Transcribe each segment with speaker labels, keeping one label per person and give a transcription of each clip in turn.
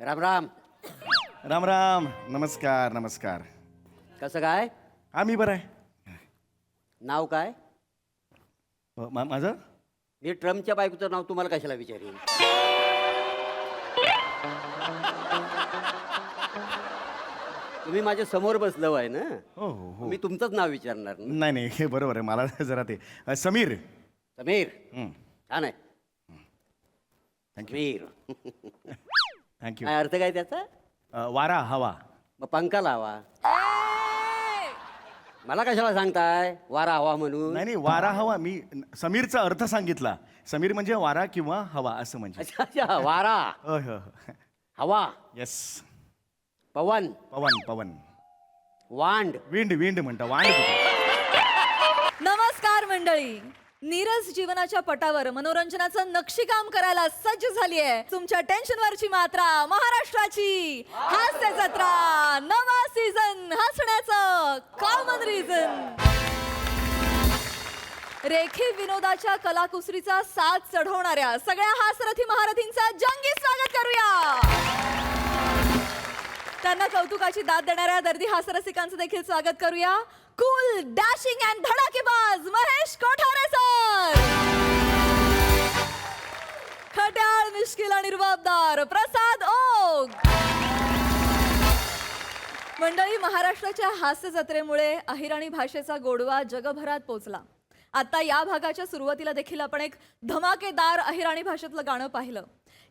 Speaker 1: राम राम.
Speaker 2: राम राम. नमस्कार नमस्कार.
Speaker 1: कसं काय?
Speaker 2: मी बरं आहे.
Speaker 1: नाव काय?
Speaker 2: माझं
Speaker 1: मी ट्रम्पच्या बायकोचं नाव तुम्हाला कशाला विचारेन? तुम्ही माझ्या समोर बसलो आहे ना,
Speaker 2: हो हो हो.
Speaker 1: मी तुमचंच नाव विचारणार ना.
Speaker 2: नाही नाही हे बरोबर आहे. मला जरा ते समीर.
Speaker 1: समीर.
Speaker 2: हं.
Speaker 1: छान आहे.
Speaker 2: थँक्यू
Speaker 1: समीर.
Speaker 2: थँक्यू.
Speaker 1: काय अर्थ काय त्याचा?
Speaker 2: वारा हवा.
Speaker 1: मग पंखा लावा. मला कशाला सांगताय वारा हवा म्हणून?
Speaker 2: नाही नाही वारा हवा. मी समीरचा अर्थ सांगितला. समीर म्हणजे वारा किंवा हवा असं म्हणजे.
Speaker 1: अच्छा अच्छा. वारा, हवा,
Speaker 2: येस.
Speaker 1: पवन,
Speaker 2: पवन पवन.
Speaker 1: वांड.
Speaker 2: विंड विंड म्हणता. वांड कुठे?
Speaker 3: नमस्कार मंडळी. नीरज जीवनाच्या पटावर मनोरंजनाचं नक्षीकाम करायला सज्ज झाली आहे. तुमच्या टेन्शनवरची मात्रा महाराष्ट्राची हास्य जत्रा. नवा सीझन हसण्याचं कॉमन रिझन. रेखीव विनोदाच्या कलाकुसरीचा साथ चढवणाऱ्या सगळ्या हास्यरथी महारथींचा जंगी स्वागत करूया. त्यांना कौतुकाची दाद देणाऱ्या दर्दी हास्यरसिकांचं देखील स्वागत करूया. कूल, डॅशिंग अँड धडाकेबाज महेश कोठारे सर. खट्याळ, मिश्किल आणि रुबाबदार प्रसाद ओक. मंडळी, महाराष्ट्राच्या हास्य जत्रेमुळे अहिराणी भाषेचा गोडवा जगभरात पोचला. आता या भागाच्या सुरुवातीला देखील आपण एक धमाकेदार अहिराणी भाषेतलं गाणं पाहिलं.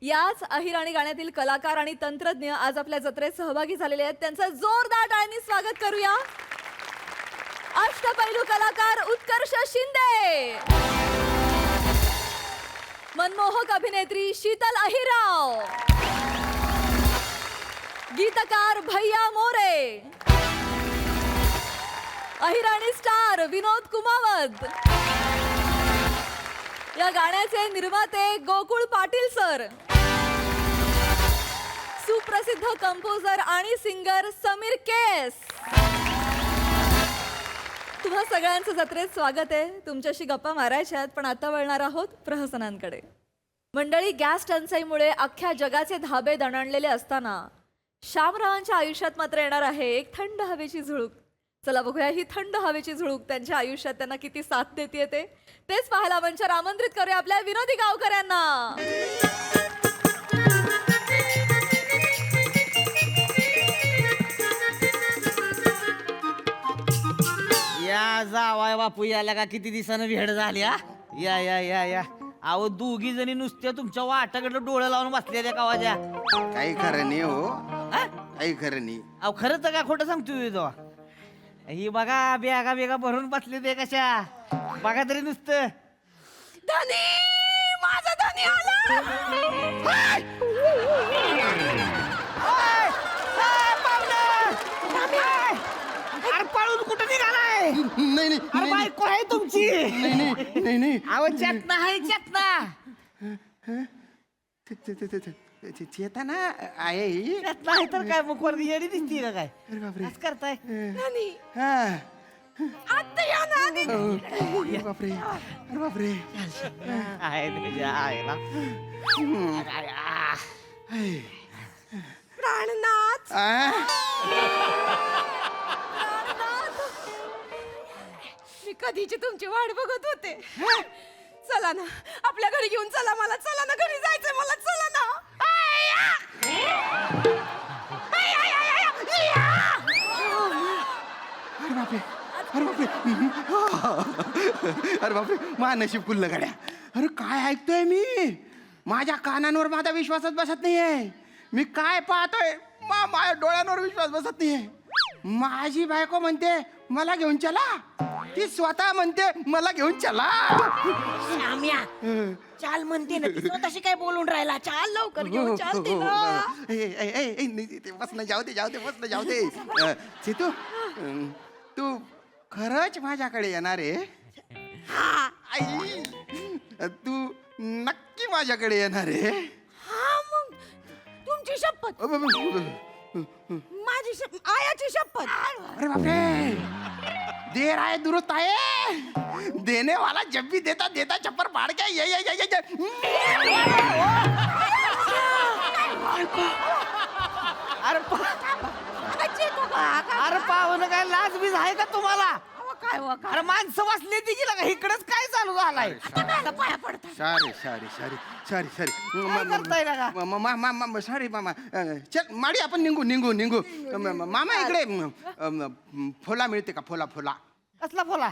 Speaker 3: याच अहिराणी गाण्यातील कलाकार आणि तंत्रज्ञ आज आपल्या जत्रेत सहभागी झालेले आहेत. त्यांचं जोरदार टाळ्यांनी स्वागत करूया. अष्टपैलू कलाकार उत्कर्ष शिंदे, मनमोहक अभिनेत्री शीतल अहिराव, गीतकार भैया मोरे, अहिराणी स्टार विनोद कुमावत, या गाण्याचे निर्माते गोकुळ पाटील सर, सुप्रसिद्ध कंपोजर आणि सिंगर समीर केस. तुम्हा सगळ्यांचं जत्रेत स्वागत आहे. तुमच्याशी गप्पा मारायच्या आहेत, पण आता वळणार आहोत प्रहसनांकडे. मंडळी, गॅस टंचाईमुळे अख्ख्या जगाचे धाबे दणाणलेले असताना श्यामरावांच्या आयुष्यात मात्र येणार आहे एक थंड हवेची झुळूक. चला बघूया ही थंड हवेची झुळूक त्यांच्या आयुष्यात त्यांना किती साथ देते ते. तेच पाहायला मंचावर आमंत्रित करूया आपल्या विनोदी गावकऱ्यांना.
Speaker 4: या जावाय बापू याला का किती दिवसानं भेट झाली हा. या या या या. अहो दोघी जणी नुसत्या तुमच्या वाटाकडलं डोळं लावून बसल्या त्या गावाच्या.
Speaker 5: काही खरं नाही हो.
Speaker 4: हा?
Speaker 5: काही खरं नाही.
Speaker 4: अहो खरं तर का खोटं सांगतोय तो. ही बघा बेगा बेगा भरून बसले ते कशा. बघा तरी नुसतं.
Speaker 3: धनी, माझा धनी आला.
Speaker 4: हाय! हाय! हाय, पाहुणं! हाय! अरे पळून कुठं निघालाय?
Speaker 5: नाही नाही
Speaker 4: अरे बायको आहे तुमची.
Speaker 5: नाही नाही नाही नाही.
Speaker 4: अहो चेतना आहे चेतना.
Speaker 5: चेतना आहे ही.
Speaker 4: चेतना आहे तर काय मग वर्ग येडी दिसती का काय?
Speaker 5: अरे बापरे.
Speaker 4: असं करताय.
Speaker 5: हा.
Speaker 3: आत्ता या ना.
Speaker 5: अरे बापरे. अरे बापरे.
Speaker 4: आहे तुझ्या आईला.
Speaker 3: प्राणनाथ,
Speaker 5: आ?
Speaker 3: मी कधीची तुमची वाट बघत होते. चला ना, आपल्या घरी घेऊन चला मला. चला ना, घरी जायचंय मला. चला ना.
Speaker 5: अरे बापरे. अरे बापरे. अरे बापरे. मा नशीब खुललं गाड्या. अरे काय ऐकतोय मी. माझ्या कानांवर माझा विश्वासच बसत नाहीये. मी काय पाहतोय. माझ्या डोळ्यांवर विश्वास बसत नाहीये. माझी बायको म्हणते मला घेऊन चला. ती स्वतः म्हणते मला घेऊन चला.
Speaker 4: श्याम्या चाल म्हणते ना ती स्वतःशी काय बोलून राहिला. चाल लवकर घेऊन चाल तिला.
Speaker 5: ते बसणं जाऊ दे. जाऊ दे. बसणं जाऊ दे. सीतू, तू खरंच माझ्याकडे येणार आहे. आई, तू नक्की माझ्याकडे येणार आहे.
Speaker 3: हा, मग तुमची शपथ, माझी आयाची शपथ.
Speaker 5: अरे बापरे. देर आहे दुरुस्त आहे. देने वाला जब भी देता देता चप्पर फाड़ के ये
Speaker 4: अरे अरे पाहुणं काय लाज बीज आहे का तुम्हाला
Speaker 6: काय
Speaker 4: अरे माणसं वाचली ती गेला का इकडच काय चालू झालाय
Speaker 6: पाया पडता
Speaker 5: सॉरी सॉरी सॉरी सॉरी
Speaker 4: काय करताय का
Speaker 5: सॉरी मामा चल माडी आपण निघू निघू निघू मामा इकडे फोला मिळते का फोला फोला
Speaker 4: कसला फोला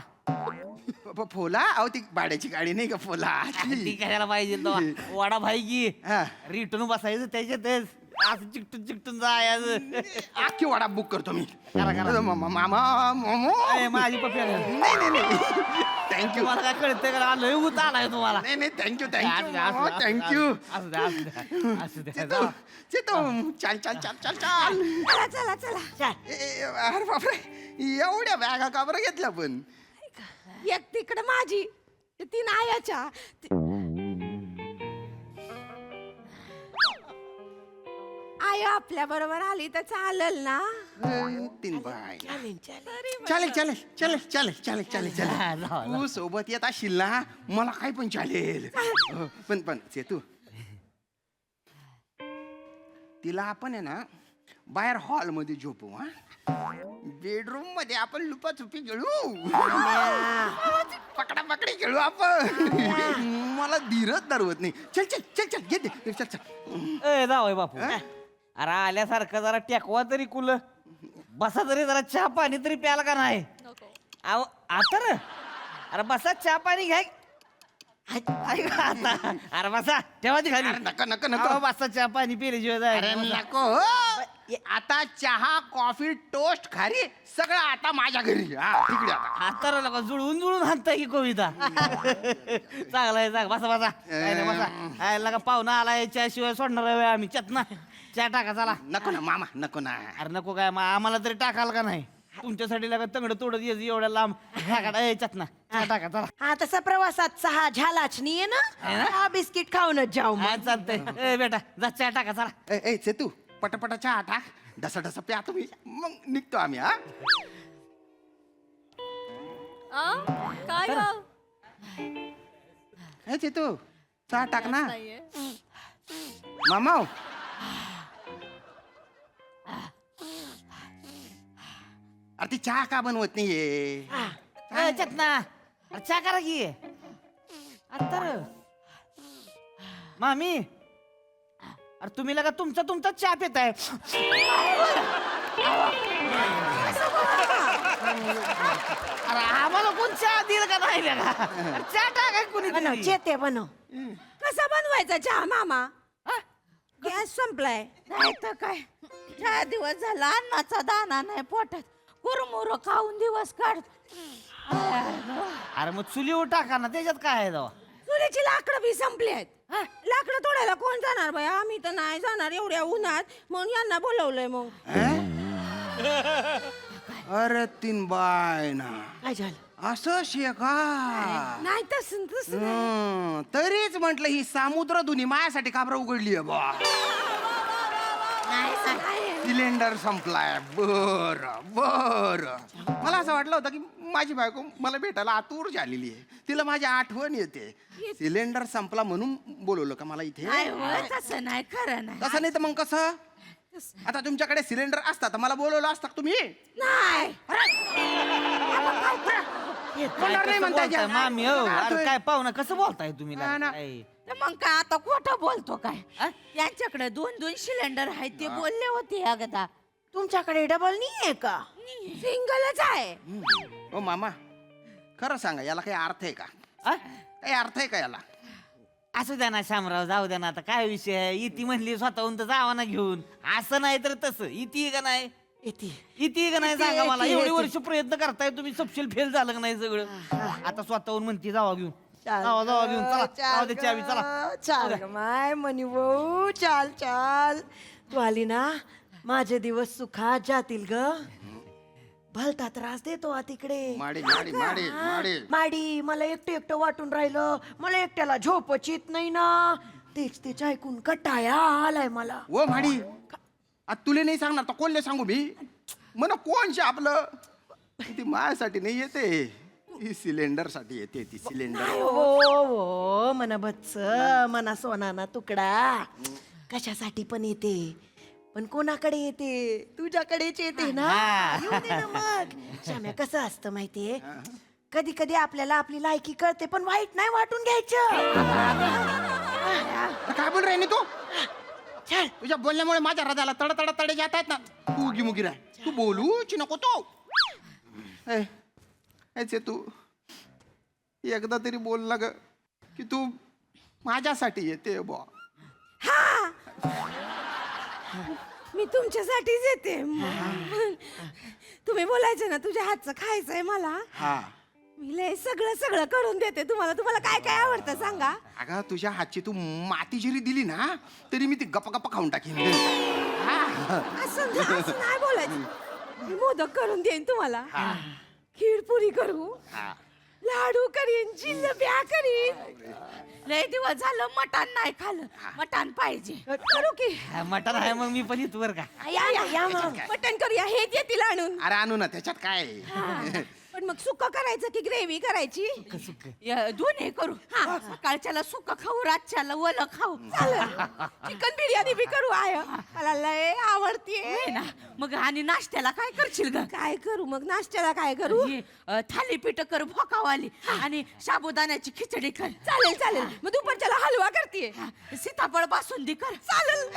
Speaker 5: फोला अहो ती भाड्याची गाडी नाही का फोला
Speaker 4: ती कशाला पाहिजे तो वाडा भाई की
Speaker 5: हा.
Speaker 4: रिटर्न बसायचं त्याच्यातच असं चिकटून चिकटून जायचं
Speaker 5: अख्खी वाडा बुक करतो मी
Speaker 4: करा, करा.
Speaker 5: मामा मोमो
Speaker 4: ए, माझी पप्पी आली.
Speaker 5: नाही नाही नाही थँक्यू
Speaker 4: तुम्हाला काय कळतंय का लय उत आलाय तुम्हाला
Speaker 5: नाही नाही थँक्यू
Speaker 4: असू द्या, असू द्या,
Speaker 5: थँक्यू
Speaker 4: असू द्या, असू द्या, असू द्या,
Speaker 5: चेतू
Speaker 4: जाऊ.
Speaker 5: चेतू चल चल चल चल चल
Speaker 6: चला चला चला
Speaker 5: अरे बापरे एवढ्या बॅगा का बरं घेतल्या पण
Speaker 6: एक तिकडे माझी ती नायाच्या आय आपल्या बरोबर आली तर चालेल ना
Speaker 5: तीन बाय
Speaker 6: चालेल चालेल
Speaker 5: चालेल चालेल चालेल चालेल चालेल चालेल
Speaker 4: हा,
Speaker 5: चालेल
Speaker 4: जाऊ,
Speaker 5: तू सोबत येत असशील ना मला काय पण चालेल पण चेतू तिला आपण आहे ना बाहेर हॉल मध्ये झोपू हा बेडरूम मध्ये आपण लुपाछुपी खेळू पकडा पकडी खेळू आपण मला धीरच धरवत नाही चल चल चल चल घे दे चल चल
Speaker 4: ए जावय बापू अरे आल्यासारखं जरा टेकवा तरी कुल बसा तरी जरा चहा पाणी तरी प्याला का नाही अहो आता रे अरे बसा चहा पाणी घ्या ऐका आता अरे बसा ठेवा ती खाली
Speaker 5: अरे नका नका
Speaker 4: अहो,
Speaker 5: नका
Speaker 4: बसा चहा पाणी पिल्याशिवाय
Speaker 5: अरे
Speaker 4: जायचं
Speaker 5: नको आता चहा कॉफी टोस्ट खारी सगळं आता माझ्या घरी हा तिकडे आता
Speaker 4: आता रे लोक जुळून जुळून हाणताय की कविता चांगला आहे चांगला बसा बसा काय नाही बसा आयला का पाहुणा आलाय चहा शिवाय सोडणार आहे आम्ही चतना चहा टाका चला
Speaker 5: नको ना मामा नको ना
Speaker 4: अरे नको काय मग आम्हाला तरी टाकाल का नाही तुमच्यासाठी लगा तंगड तोडत यायचं एवढ्या लांब टाका ए चतना चहा टाका चला
Speaker 6: हा तसा प्रवासात चहा झालाच नाहीये ना हा बिस्किट खाऊनच जाऊ मग.
Speaker 4: हा चालतंय ए बेटा जा चहा टाका चला
Speaker 5: ए चेतू पटापटा चहा टाक ढसा ढसा प्या तुम्ही मग निघतो आम्ही हा
Speaker 3: काय गं?
Speaker 5: हे चेतू चहा टाक ना
Speaker 3: नाहीये.
Speaker 5: मामा अरे ती चहा का बनवत नाहीये
Speaker 4: ए, चतना अरे चहा करा की आता रे मामी अरे तुम्ही लगा तुमचा चहा पिताय अरे आम्हाला कोण चहा दिलं का नाही लगा अरे चहा टाकाय कोणी
Speaker 6: बनव
Speaker 4: तरी.
Speaker 6: चेते बनव कसा बनवायचा चहा मामा गॅस संपलाय नाही तर काय 4 दिवस झाला अन्नाचा दाना नाही पोटात कुरमुर खाऊन दिवस काढ
Speaker 4: अरे मग चुलीवर टाका ना त्याच्यात काय आहे जावा
Speaker 6: चुलीची लाकडं बी संपली आहेत लाकडं तोडायला कोण जाणार बाई आम्ही तर नाही जाणार एवढ्या उन्हात म्हणून यांना बोलवलंय मग
Speaker 5: अरे तीन बाय ना
Speaker 6: काय झालं
Speaker 5: असं शेका
Speaker 6: नाही तसं तसं
Speaker 5: तरीच म्हंटल ही सामुद्र दुनी माझ्यासाठी काबरा उघडली आहे बा
Speaker 6: नाही नाही
Speaker 5: सिलेंडर संपलाय बर बर मला असं वाटलं होतं की माझी बायको मला भेटायला आतुर झालेली आहे तिला माझी आठवण येते सिलेंडर संपला म्हणून बोलवलं का मला इथे
Speaker 6: नाही होय, तसं नाही खरं नाही
Speaker 5: तसं नाही तर मग कसं आता तुमच्याकडे सिलेंडर असता तर मला बोलवलं असतं का तुम्ही
Speaker 6: नाही
Speaker 5: बोलणार नाही म्हणताय
Speaker 4: बोलताय, मामी हो अरे काय पाहुणा कसं बोलताय तुम्ही
Speaker 5: हा ना.
Speaker 4: काय?
Speaker 6: तर मग काय आता खोटं बोलतो काय यांच्याकडे 2-2 सिलेंडर आहेत ते बोलले होते अगदा तुमच्याकडे डबल नाहीये का सिंगलच आहे
Speaker 5: ओ मामा खरं सांगा याला काही अर्थ आहे का
Speaker 4: आ?
Speaker 5: काही अर्थ आहे का याला
Speaker 4: असू द्या ना शामराव जाऊ द्या ना आता काय विषय आहे इती म्हणली स्वतःहून तर जावा ना घेऊन असं नाही तर तसं इती का नाही इती का नाही
Speaker 6: इती,
Speaker 4: सांगा मला
Speaker 6: इती,
Speaker 4: एवढी
Speaker 6: इती.
Speaker 4: वर्ष प्रयत्न करताय तुम्ही सपशेल फेल झालं का नाही सगळं आता स्वतःहून म्हणती जावा घेऊन जावा घेऊन चला जाऊ दे चावी चला
Speaker 6: चाल ग माय मनी भाऊ चाल चाल तू आली ना माझे दिवस सुखात जातील ग भलता त्रास देतो हा तिकडे
Speaker 5: माडी माडी माडी माडी
Speaker 6: माडी मला एकटं वाटून राहिलं मला एकट्याला झोपच येत नाही ना तेच ऐकून कटाया आलाय मला
Speaker 5: ओ माडी आता तुले नाही सांगणार तर कोणले सांगू मी म्हण कोणचे आपलं ती माझ्यासाठी नाही येते ही सिलेंडर साठी येते ती सिलेंडर
Speaker 6: हो मना बच्च मना सोनाना तुकडा कशासाठी पण येते
Speaker 7: पण कोणाकडे येते तुझ्याकडेच येते ना येऊ दे ना मग श्याम्या कसं असतं माहितीये कधी कधी आपल्याला आपली लायकी कळते पण वाईट नाही वाटून घ्यायचं
Speaker 5: काय बोल रे तू
Speaker 7: छान
Speaker 5: तुझ्या बोलण्यामुळे माझ्या हृदयाला तड तड तडे जात आहेत ना तू उगी मुगी राह तू बोलूच नको तो ऐसे तू एकदा तरी बोल ना ग की तू माझ्यासाठी येते बॉ
Speaker 6: मी तुमच्यासाठीच येते तुम्ही बोलायचं ना तुझ्या हातचं खायचंय मला
Speaker 5: हा
Speaker 6: मी लय सगळं सगळं करून देते तुम्हाला काय काय आवडतं सांगा
Speaker 5: अगं तुझ्या हातची तू माती जरी दिली ना तरी मी ती गप्पा गप्पा खाऊन टाकीन
Speaker 6: असं नाही बोलायचं मी मोदक करून देईन तुम्हाला खीर पुरी करू लाडू करीन जिलेब्या करीन लय दिवस झालं मटण नाही खाल्लं मटण पाहिजे करू की
Speaker 4: मटण आहे मग मी पण येतो बरं का.
Speaker 6: या मटण करूया हे देतील आणून
Speaker 5: अरे आणू ना त्याच्यात काय आहे?
Speaker 6: पण मग सुक्क करायचं की ग्रेव्ही करायची दोन्ही करू हा सकाळच्याला सुक्क खाऊ रातच्याला ओलं खाऊ चिकन बिर्याणी बी करू आय मला लय आवडतीये ना मग आणि नाश्त्याला काय करशील ग काय करू मग नाश्त्याला काय करू थालीपीठ कर भोकावाली आणि साबुदाण्याची खिचडी कर चालेल चालेल मग दुपारच्याला हलवा करते सीताफळ बासुंदी कर चालेल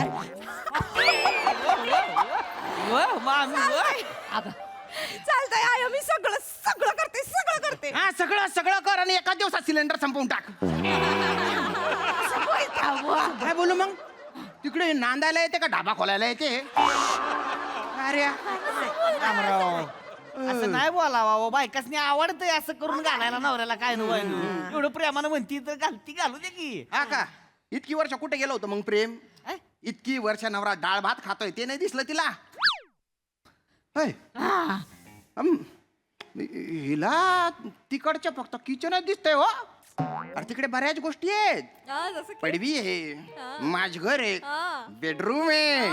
Speaker 6: चालतंय आय मी सगळं सगळं करते
Speaker 5: हा सगळं सगळं कर आणि एका दिवसात सिलेंडर संपवून टाक काय बोलू मग तिकडे नांदायला येते का ढाबा खोलायला येते अरे
Speaker 4: असं नाही बोलावा बायकासनी आवडतंय असं करून घालायला नवऱ्याला काय नको एवढं प्रेमानं म्हणती तर घालती घालू दे की
Speaker 5: हा का इतकी वर्ष कुठे गेलो होतं मग प्रेम इतकी वर्ष नवरा डाळ भात खातोय ते नाही दिसलं तिला होय. हिला तिकडच्या फक्त किचनच दिसतंय हो अरे तिकडे बऱ्याच गोष्टी आहेत
Speaker 3: जसं की-
Speaker 5: पडवी आहे माझघर आहे
Speaker 3: हा.
Speaker 5: बेडरूम आहे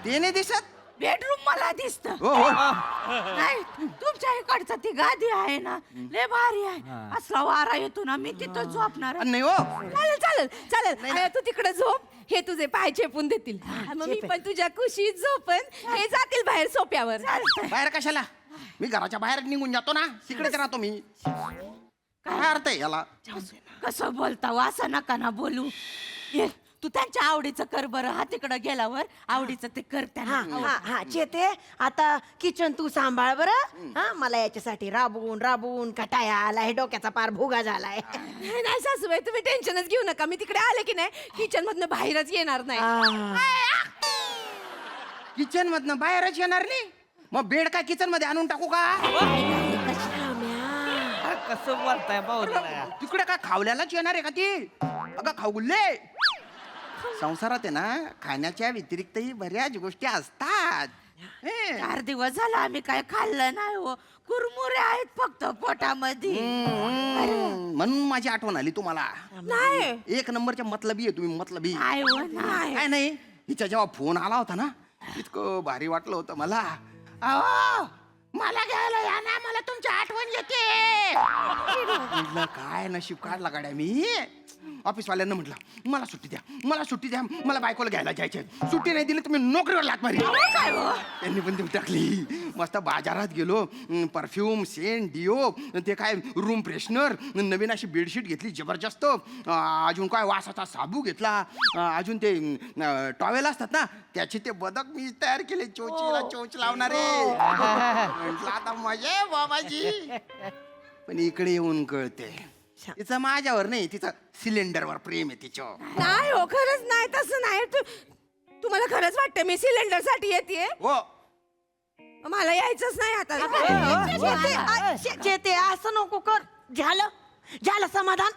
Speaker 5: ते नाही दिसत
Speaker 6: बेडरूम मला दिसत
Speaker 5: हो हो
Speaker 6: नाही तुमच्या इकडचं ती गादी आहे ना लय भारी आहे असला वारा येतो ना मी तिथं झोपणार
Speaker 5: नाही हो
Speaker 6: चालेल चालेल चालेल अरे, तू तिकडे झोप हे तुझे पाय चेपून देतील मग मी पण तुझ्या कुशीत झोपन हे जातील बाहेर सोप्यावर
Speaker 5: बाहेर कशाला मी घराच्या बाहेर निघून जातो ना तिकडेच राहतो मी काय अर्थ आहे याला
Speaker 6: कसं बोलता हो, असं नका ना बोलू ये तू त्यांच्या आवडीचं कर बरं हा तिकडं गेल्यावर आवडीचं ते कर
Speaker 7: हा
Speaker 6: त्यांना
Speaker 7: हा हा चेते आता किचन तू सांभाळ बरं हा मला याच्यासाठी राबवून राबवून कटाया आलाय डोक्याचा पार भुगा झालाय
Speaker 6: नाही नाही सासूबाई तुम्ही टेन्शनच घेऊ नका मी तिकडे आले की नाही किचन मधनं बाहेरच येणार नाही
Speaker 5: किचन मधनं बाहेरच येणार नाही मग बेड काय किचन मध्ये आणून टाकू का
Speaker 4: कसं बोलताय पाहुण्याला
Speaker 5: तिकडे काय खावल्यालाच येणार आहे का ती अगं खाऊले संसारात आहे ना खाण्याच्या व्यतिरिक्तही बऱ्याच गोष्टी असतात हे.
Speaker 6: 4 दिवस झाला आम्ही काय खाल्लं नाही हो कुरमुरे आहेत फक्त पोटामध्ये
Speaker 5: म्हणून माझी आठवण आली तुम्हाला
Speaker 6: नाही
Speaker 5: एक नंबरच्या मतलबी आहे तुम्ही मतलबी
Speaker 6: नाही हो, नाही
Speaker 5: काय नाही हिच्या जेव्हा फोन आला होता ना इतकं भारी वाटलं होतं मला अहो, मला घ्यायला या ना मला तुमची आठवण येते म्हटलं काय नशीब काढला गाड्या मी ऑफिसवाल्यांना म्हटलं मला सुट्टी द्या मला बायकोला घ्यायला जायचे सुट्टी नाही दिली तुम्ही नोकरीवर लात मारी त्यांनी पण देऊन टाकली मस्त बाजारात गेलो परफ्यूम सेंट डिओ ते काय रूम फ्रेशनर नवीन अशी बेडशीट घेतली जबरदस्त अजून काय वासाचा साबू घेतला अजून ते टॉवेल असतात ना त्याचे ते बदक मी तयार केले चोचीला चोच लावणारे म्हटलं आता मजा आहे बाबाजी पण इकडे येऊन कळते तिचं माझ्यावर नाही तिचं सिलेंडरवर प्रेम आहे तिचं
Speaker 6: नाही हो खरंच नाही तसं नाही तुम्हाला खरंच वाटतं मी सिलेंडर साठी येते
Speaker 5: हो
Speaker 6: मला यायचंच नाही आता
Speaker 7: चेते असं नको कर झालं समाधान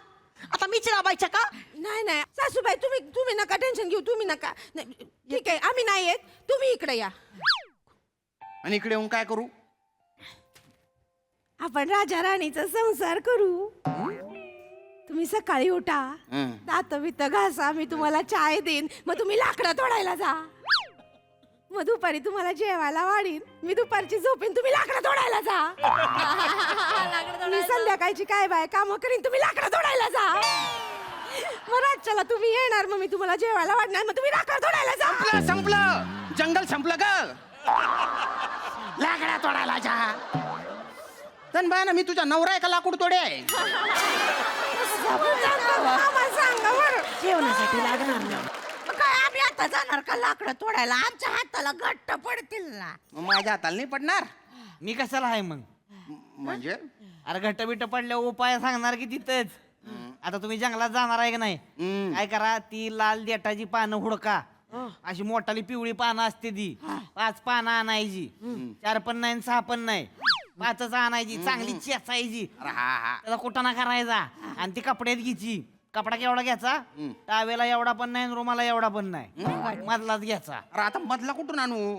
Speaker 7: आता मीच राबायचं का
Speaker 6: नाही नाही सासूबाई तुम्ही नका टेन्शन घेऊ तुम्ही नका नाही, ठीक आहे आम्ही नाही येत तुम्ही इकडे या
Speaker 5: आणि इकडे येऊन काय करू
Speaker 6: आपण राजा राणीचा संसार करू तुम्ही सकाळी उठा दात बित घासा मी तुम्हाला चाय देईन मग तुम्ही लाकडं तोडायला जा मग दुपारी तुम्हाला जेवायला वाढीन मी दुपारची झोपेन तुम्ही लाकडं तोडायला जा मी संध्याकाळची काय बाय काम करीन तुम्ही लाकडं तोडायला जा मग रातच्याला तुम्ही येणार मग मी तुम्हाला जेवायला वाढणार मग तुम्ही लाकडं तोडायला जा
Speaker 5: संपलं जंगल संपलं ग लाकड्या तोडायला जा तनबाया मी तुझा नवरा आहे का लाकूड तोडे आहे
Speaker 6: सांगा बरं
Speaker 7: जेवणासाठी लागणार नाही.
Speaker 6: मग काय आम्ही आता जाणार का लाकडं तोडायला आमच्या हाताला घट्ट पडतील ना
Speaker 5: मग माझ्या हाताला नाही पडणार
Speaker 4: मी कशाला आहे मग
Speaker 5: म्हणजे
Speaker 4: अरे घट्ट बिट्ट पडल्यावर उपाय सांगणार की तिथंच आता तुम्ही जंगलात जाणार आहे का नाही काय करा ती लाल देठाची पानं हुडका अशी मोठाली पिवळी पानं असते ती 5 पानं आणायची 4 पण नाही आणि 6 पण नाही 5च आणायची चांगली चेचायची
Speaker 5: अरे हा
Speaker 4: त्याचा कुटाणा करायचा आणि ती कपड्यात घ्यायची कपडा केवढा घ्यायचा टावेला एवढा पण नाही आणि रुमाला एवढा पण नाही मधलाच घ्यायचा
Speaker 5: अरे आता मधला कुठून आणू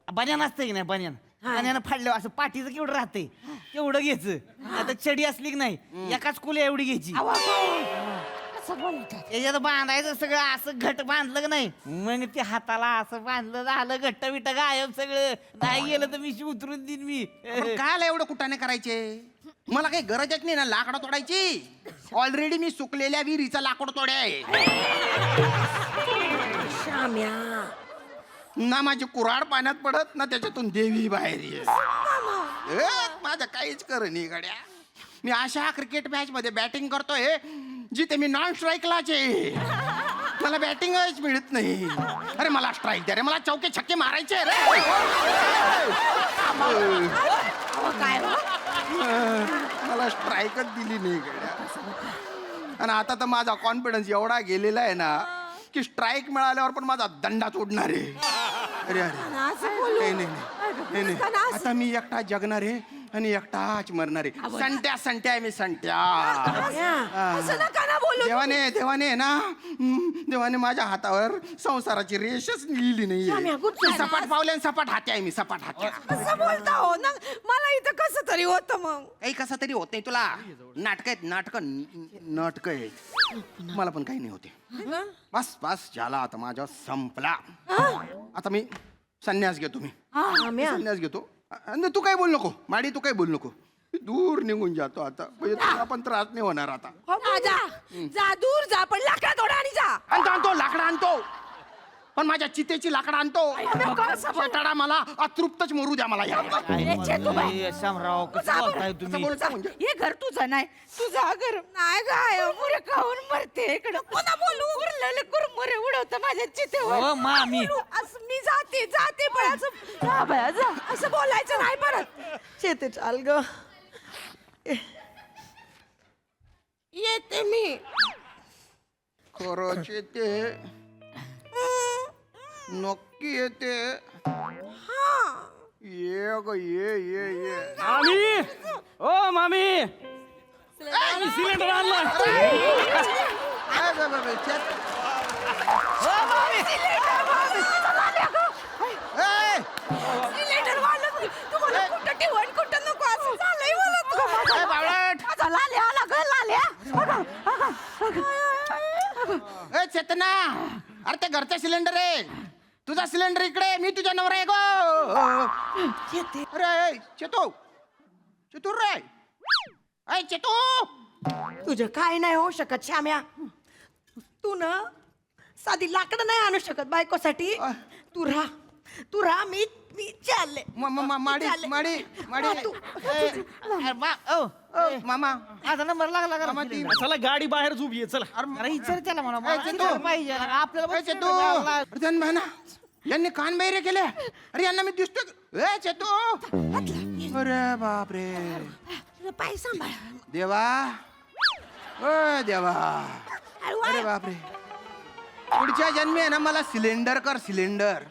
Speaker 4: बन्यान असते की नाही बन्यान बन्यानं फाडल्यावर असं पाठीचं केवढं राहते तेवढं घ्यायचं आता छडी असली की नाही एकाच कुल्या एवढी घ्यायची
Speaker 6: असं बोलतात
Speaker 4: त्याच्यात बांधायचं सगळं असं घट बांधलं की नाही मग ते हाताला असं बांधलं झालं घट्ट बिट्ट गायब सगळं नाही गेलं तर मी उतरून देईन मी
Speaker 5: पण कायला एवढं कुटाने करायचे मला काही गरजच नाही ना लाकडं तोडायची ऑलरेडी मी सुकलेल्या विहिरीचा लाकूड तोडे आहे
Speaker 7: श्याम्या
Speaker 5: ना माझी कुऱ्हाड पाण्यात पडत ना त्याच्यातून देवी बाहेर ये माझं काहीच कर नाही गड्या मी अशा क्रिकेट मॅच मध्ये बॅटिंग करतोय जिथे मी नॉन स्ट्राईकलाच आहे मला बॅटिंगच मिळत नाही अरे मला स्ट्राईक द्या रे मला चौके छक्के मारायचे रे
Speaker 6: काय
Speaker 5: मला स्ट्राईकच दिली नाही गड्या आणि आता तर माझा कॉन्फिडन्स एवढा गेलेला आहे ना की स्ट्राईक मिळाल्यावर पण माझा दंडा तोडणार आहे अरे अरे नाही आता मी एकटा जगणार आहे आणि एकटाच मरणार आहे संट्या आहे मी संट्या
Speaker 6: असं नका ना बोलू
Speaker 5: देवाने ना देवाने माझ्या हातावर संसाराची रेषच लिहिली नाहीये सपाट पावले आणि सपाट हाते आहे मी सपाट हात्या
Speaker 6: असं बोलता हो ना मला इथं कसं तरी होतं मग
Speaker 5: काही कसं तरी होत नाही तुला नाटक आहेत नाटक आहेत मला पण काही नाही होते बस बस झाला आता माझा संपला आता मी संन्यास घेतो मी संन्यास घेतो आणि तू काही बोल नको माडी तू काही बोल नको दूर निघून जातो आता म्हणजे तुला पण त्रास नाही होणार आता
Speaker 6: जा दूर जा पण लाकडा तोडा आणि जा
Speaker 5: आणतो लाकडा आणतो पण माझ्या चितेची लाकडा आणतो शेटाडा मला अतृप्तच मरू द्या मला
Speaker 4: शामराव कसं बोलताय तुम्ही
Speaker 6: हे घर तुझं नाही तुझं घर नाही गाय मुरे खाऊन मरते इकडं पुन्हा बोलू उरलेले कुरमुरे उडवतं माझ्या चितेवर
Speaker 4: हो मामी
Speaker 6: असं मी जाते पण असं जा बाया, जा. असं बोलायचं नाही परत
Speaker 7: शेते चाल ग
Speaker 6: येते मी
Speaker 5: खरंच येते नक्की येते ये ग ये
Speaker 1: मामी ओ मामी सिलेंडर आणलं
Speaker 6: सिलेंडर वालं तुम्हाला कुठं ठेवण कुठं नको असं झालंय मला माझा लाल्या आला ग लाल्या
Speaker 5: चेतना अरे ते घरचा सिलेंडर आहे तुझा सिलेंडर इकडे मी तुझा नवरा आहे गो अरे चेतू रे अय चेतू
Speaker 7: तुझं काय नाही होऊ शकत श्याम्या तू ना साधी लाकडं नाही आणू शकत बायकोसाठी तू राहा मी चालले
Speaker 5: माडी मामा
Speaker 4: आता नंबर लागला का
Speaker 5: मामा, ती-
Speaker 1: चला गाडी बाहेर झोप ये चला
Speaker 4: अरे विचार त्याला म्हणा मला
Speaker 5: चेतू.
Speaker 4: विचार पाहिजे आपल्याला
Speaker 5: ए, चेतू अरे धन भाना यांनी कान बैरे केले अरे यांना मी दिसतो ए चेतू अरे बापरे
Speaker 6: पाय सांभाळ
Speaker 5: देवा ओ देवा अरे बापरे पुढच्या जन्मी आहे ना मला सिलेंडर कर सिलेंडर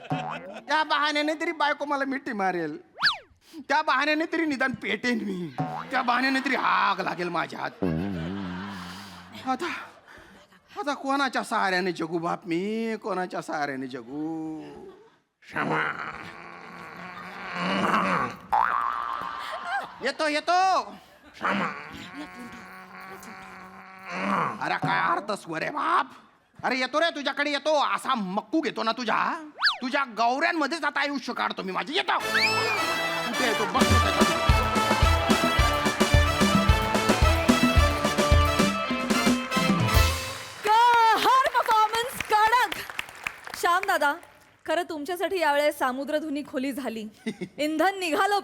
Speaker 5: त्या बहाण्याने तरी बायको मला मिठी मारेल त्या बहाण्याने तरी निदान पेटेन मी त्या बहाण्याने तरी आग लागेल माझ्या हात आता कोणाच्या सहाऱ्याने जगू बाप मी कोणाच्या सहाऱ्याने जगू क्षमा येतो अरे काय अर्थ स्वर आहे बाप अरे येतो रे तुझ्याकडे येतो असा मक्कू घेतो ना तुझ्या गौऱ्यांमध्येच आता आयुष्य काढतो मी माझे येतो कुठे येतो बघ
Speaker 3: हर परफॉर्मन्स कडक श्याम दादा खरं तुमच्यासाठी यावेळेस सामुद्रधुनी खोली झाली, इंधन निघालं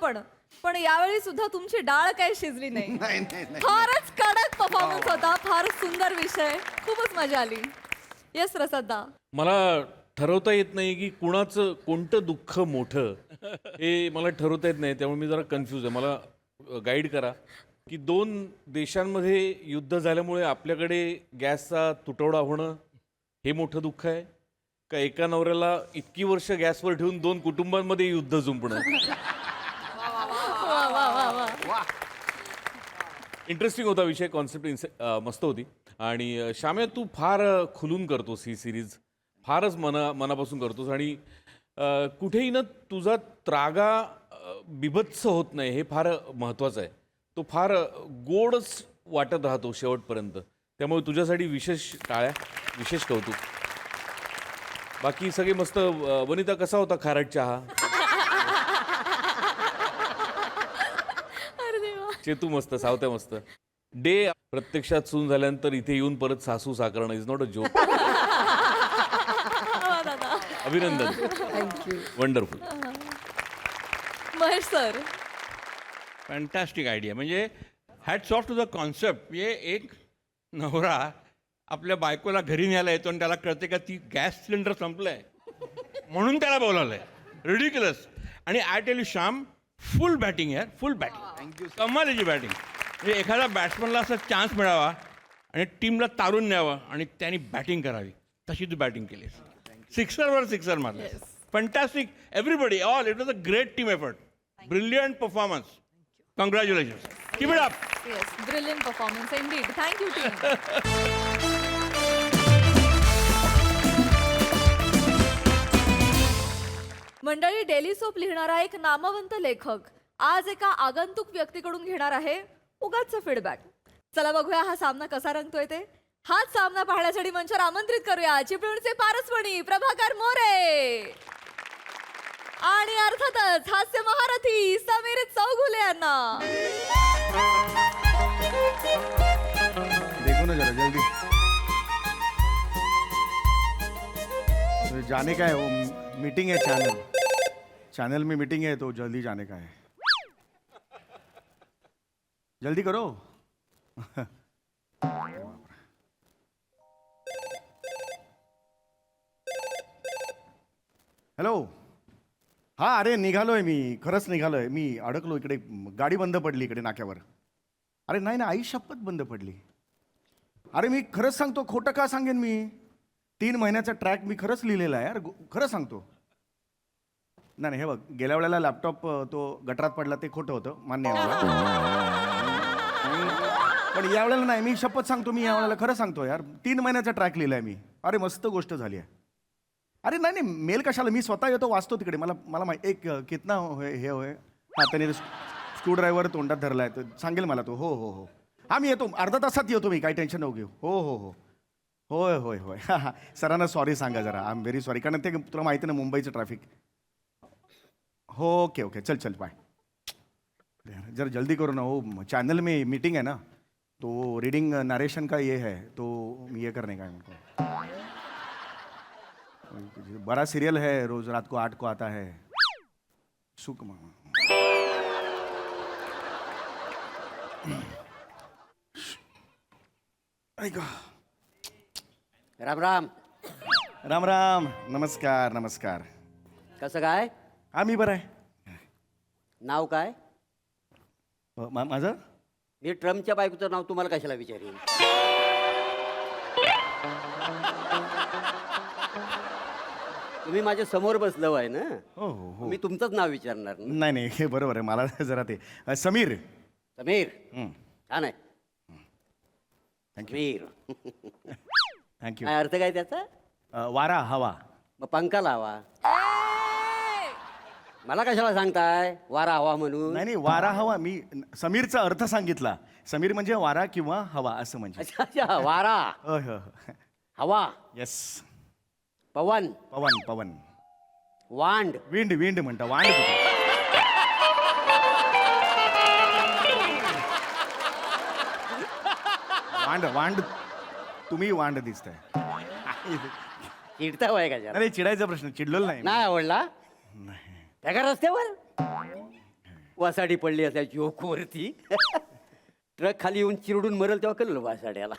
Speaker 3: पण यावेळी सुद्धा तुमची डाळ काही शिजली नाही.
Speaker 5: नाही नाही नाही.
Speaker 3: फारच कडक परफॉर्मन्स होता, फारच सुंदर विषय, खूपच मजा आली. येस प्रसादा.
Speaker 8: मला ठरवता येत नाही की कुणाचं कोणतं दुःख मोठं हे मला ठरवता येत नाही, त्यामुळे मी जरा कन्फ्यूज आहे. मला गाईड करा की 2 देशांमध्ये युद्ध झाल्यामुळे आपल्याकडे गॅसचा तुटवडा होणं हे मोठं दुःख आहे का एका नवऱ्याला इतकी वर्ष गॅसवर ठेवून 2 कुटुंबांमध्ये युद्ध जुंपणं. इंटरेस्टिंग होता विषय, कॉन्सेप्ट मस्त होती. आणि श्याम्या, तू फार खुलून करतोस ही सिरीज, फारच मनापासून करतोस आणि कुठेही ना तुझा त्रागा बिभत्स होत नाही, हे फार महत्त्वाचं आहे. तो फार गोडच वाटत राहतो शेवटपर्यंत, त्यामुळे तुझ्यासाठी विशेष टाळ्या, विशेष कौतुक. बाकी सगळे मस्त. वनिता, कसा होता खारट चहा? चेतू मस्त, सावत्या मस्त. डे प्रत्यक्षात सून झाल्यानंतर इथे येऊन परत सासू साकरणं इज नॉट अ जोक. अभिनंदन, wonderful.
Speaker 3: Mahesh sir.
Speaker 9: Fantastic idea. म्हणजे hats off to the concept. म्हणजे एक नवरा आपल्या बायकोला घरी न्यायला येतो आणि त्याला कळते का ती गॅस सिलेंडर संपलाय म्हणून त्याला बोलावलंय. रिडिक्युलस. आणि I tell you Shyam, full batting यार, फुल बॅटिंग. कमालीची बॅटिंग. म्हणजे एखादा बॅट्समनला असा चान्स मिळावा आणि टीमला तारून न्यावं आणि त्यांनी बॅटिंग करावी, तशी तू बॅटिंग केलीस. सिक्सरवर सिक्सर मारले. Fantastic. Everybody, all. It was a great team effort. Brilliant performance. Congratulations. Keep it up.
Speaker 3: Yes, brilliant performance Indeed. Thank you team. मंडळी, डेली सोप लिहिणारा एक नामवंत लेखक आज एका आगंतुक व्यक्तीकडून घेणार आहे उगाचचा फीडबॅक. चला बघूया हा सामना कसा रंगतोय ते. हाच सामना पाहण्यासाठी मंचावर आमंत्रित करूया चिपळूणचे पारसमणी प्रभाकर मोरे आणि अर्थातच हास्य महारथी समीर चौगुले यांना.
Speaker 2: देखो ना जरा जल्दी. जाने का है, वो मीटिंग है चैनल में मीटिंग है, तो जल्दी जाने का है. जल्दी करो. हॅलो. हा, अरे निघालोय मी, खरंच निघालोय मी. अडकलो इकडे, गाडी बंद पडली इकडे नाक्यावर. अरे नाही ना, आई शपथ बंद पडली. अरे मी खरंच सांगतो, खोटं का सांगेन मी. 3 महिन्याचा ट्रॅक मी खरंच लिहिलेला आहे यार, खरं सांगतो. नाही हे बघ, गेल्या वेळेला लॅपटॉप तो गटरात पडला ते खोटं होतं, मान्य आहे मला. पण यावेळेला नाही, मी शपथ सांगतो, मी यावेळेला खरं सांगतो यार. 3 महिन्याचा ट्रॅक लिहिलाय मी. अरे मस्त गोष्ट झाली आहे. अरे नाही नाही, मेल कशाला, मी स्वतः येतो, वाचतो तिकडे. मला माहिती एक कितना होय हे होय. हा, त्याने स्क्रूड्रायव्हर तोंडात धरला आहे, तर सांगेल मला तो. हो हो हो, हा मी येतो, अर्धा तासात येतो मी, काही टेन्शन नको घेऊ. हो हो हो, होय होय होय. हा हा, सरांना सॉरी सांगा जरा, आय एम व्हेरी सॉरी. कारण ते तुला माहिती ना मुंबईचं ट्रॅफिक. हो ओके ओके, चल चल बाय. जरा जल्दी करो ना. हो, चैनल में मीटिंग है ना, तो रीडिंग नरेशन का ये है, तो ये करने का है उनको. बड़ा सीरियल है, रोज रात को 8 को आता है. सुख ऐका.
Speaker 1: राम राम.
Speaker 2: राम राम. नमस्कार नमस्कार.
Speaker 1: कसं काय?
Speaker 2: आम्ही बरं आहे.
Speaker 1: नाव काय?
Speaker 2: माझं
Speaker 1: मी ट्रम्पच्या बायकोचं नाव तुम्हाला कशाला विचारेन? तुम्ही माझ्या समोर बसलो आहे ना,
Speaker 2: हो हो हो.
Speaker 1: मी तुमचंच नाव विचारणार ना.
Speaker 2: नाही नाही, हे बरोबर आहे. मला जरा ते समीर.
Speaker 1: समीर.
Speaker 2: हं.
Speaker 1: छान आहे.
Speaker 2: थँक्यू
Speaker 1: समीर.
Speaker 2: थँक्यू.
Speaker 1: काय अर्थ काय त्याचा?
Speaker 2: वारा हवा.
Speaker 1: मग पंखा लावा. मला कशाला सांगताय वारा हवा म्हणून?
Speaker 2: नाही नाही, वारा हवा. मी समीरचा अर्थ सांगितला. समीर म्हणजे वारा किंवा हवा असं म्हणजे.
Speaker 1: अच्छा अच्छा, वारा,
Speaker 2: होय होय.
Speaker 1: हवा,
Speaker 2: येस.
Speaker 1: पवन,
Speaker 2: पवन पवन.
Speaker 1: वांड.
Speaker 2: विंड विंड म्हणता, वांड कुठं? वांड वांड, तुम्ही वांड दिसताय.
Speaker 1: चिडता वय का जरा?
Speaker 2: अरे चिडायचा प्रश्न, चिडलेलो नाही.
Speaker 1: नाही आवडला त्या का रस्त्यावर वासाडी पडली असेल जोकवरती ट्रक खाली येऊन चिरडून मरल तेव्हा कळलं वासाड्याला.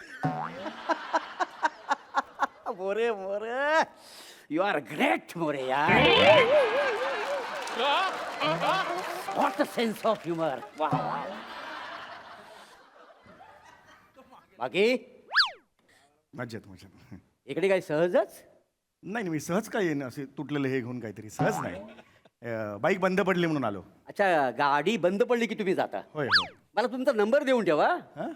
Speaker 1: More More you are great More यार. What a sense of humour. बाकी
Speaker 2: मजेत मजेत.
Speaker 1: इकडे काय सहजच?
Speaker 2: नाही मी सहज काय येईन असे तुटलेलं हे घेऊन काहीतरी, सहज नाही. बाईक बंद पडली म्हणून आलो.
Speaker 1: अच्छा, गाडी बंद पडली की तुम्ही जाता?
Speaker 2: होय होय.
Speaker 1: मला तुमचा नंबर देऊन ठेवा.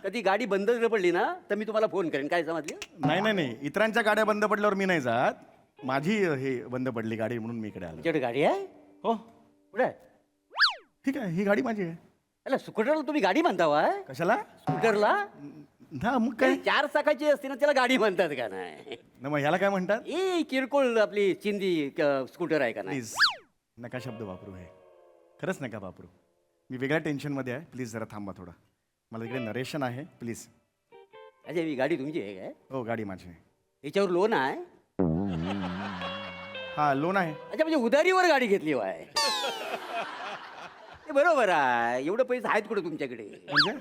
Speaker 1: कधी गाडी बंद जर पडली ना तर मी तुम्हाला फोन करेन. काय समजले?
Speaker 2: नाही नाही नाही, इतरांच्या गाड्या बंद पडल्यावर मी नाही जात. माझी हे बंद पडली गाडी म्हणून मी इकडे आलो.
Speaker 1: तुमच्याकडे गाडी आहे?
Speaker 2: हो
Speaker 1: कुठे आहे?
Speaker 2: ठीक आहे, ही गाडी माझी आहे.
Speaker 1: अला स्कूटरला तुम्ही गाडी म्हणता वा?
Speaker 2: कशाला?
Speaker 1: स्कूटरला
Speaker 2: ना मग काय?
Speaker 1: 4 चाकाची असते ना त्याला गाडी म्हणतात का नाही?
Speaker 2: ना मग ह्याला काय म्हणतात?
Speaker 1: ए किरकोळ आपली चिंदी स्कूटर आहे का नाही?
Speaker 2: प्लीज नका शब्द वापरू, हे खरंच नका वापरू. मी वेगळ्या टेन्शनमध्ये आहे, प्लीज जरा थांबा थोडं. मला इकडे नरेशन आहे, प्लीज.
Speaker 1: अच्छा, ही गाडी तुमची आहे काय?
Speaker 2: हो गाडी माझी आहे.
Speaker 1: याच्यावर लोन आहे?
Speaker 2: हा लोन आहे.
Speaker 1: अच्छा, म्हणजे उधारीवर गाडी घेतली वाय? ते बरोबर आहे. एवढं पैसे आहेत कुठे तुमच्याकडे?
Speaker 2: म्हणजे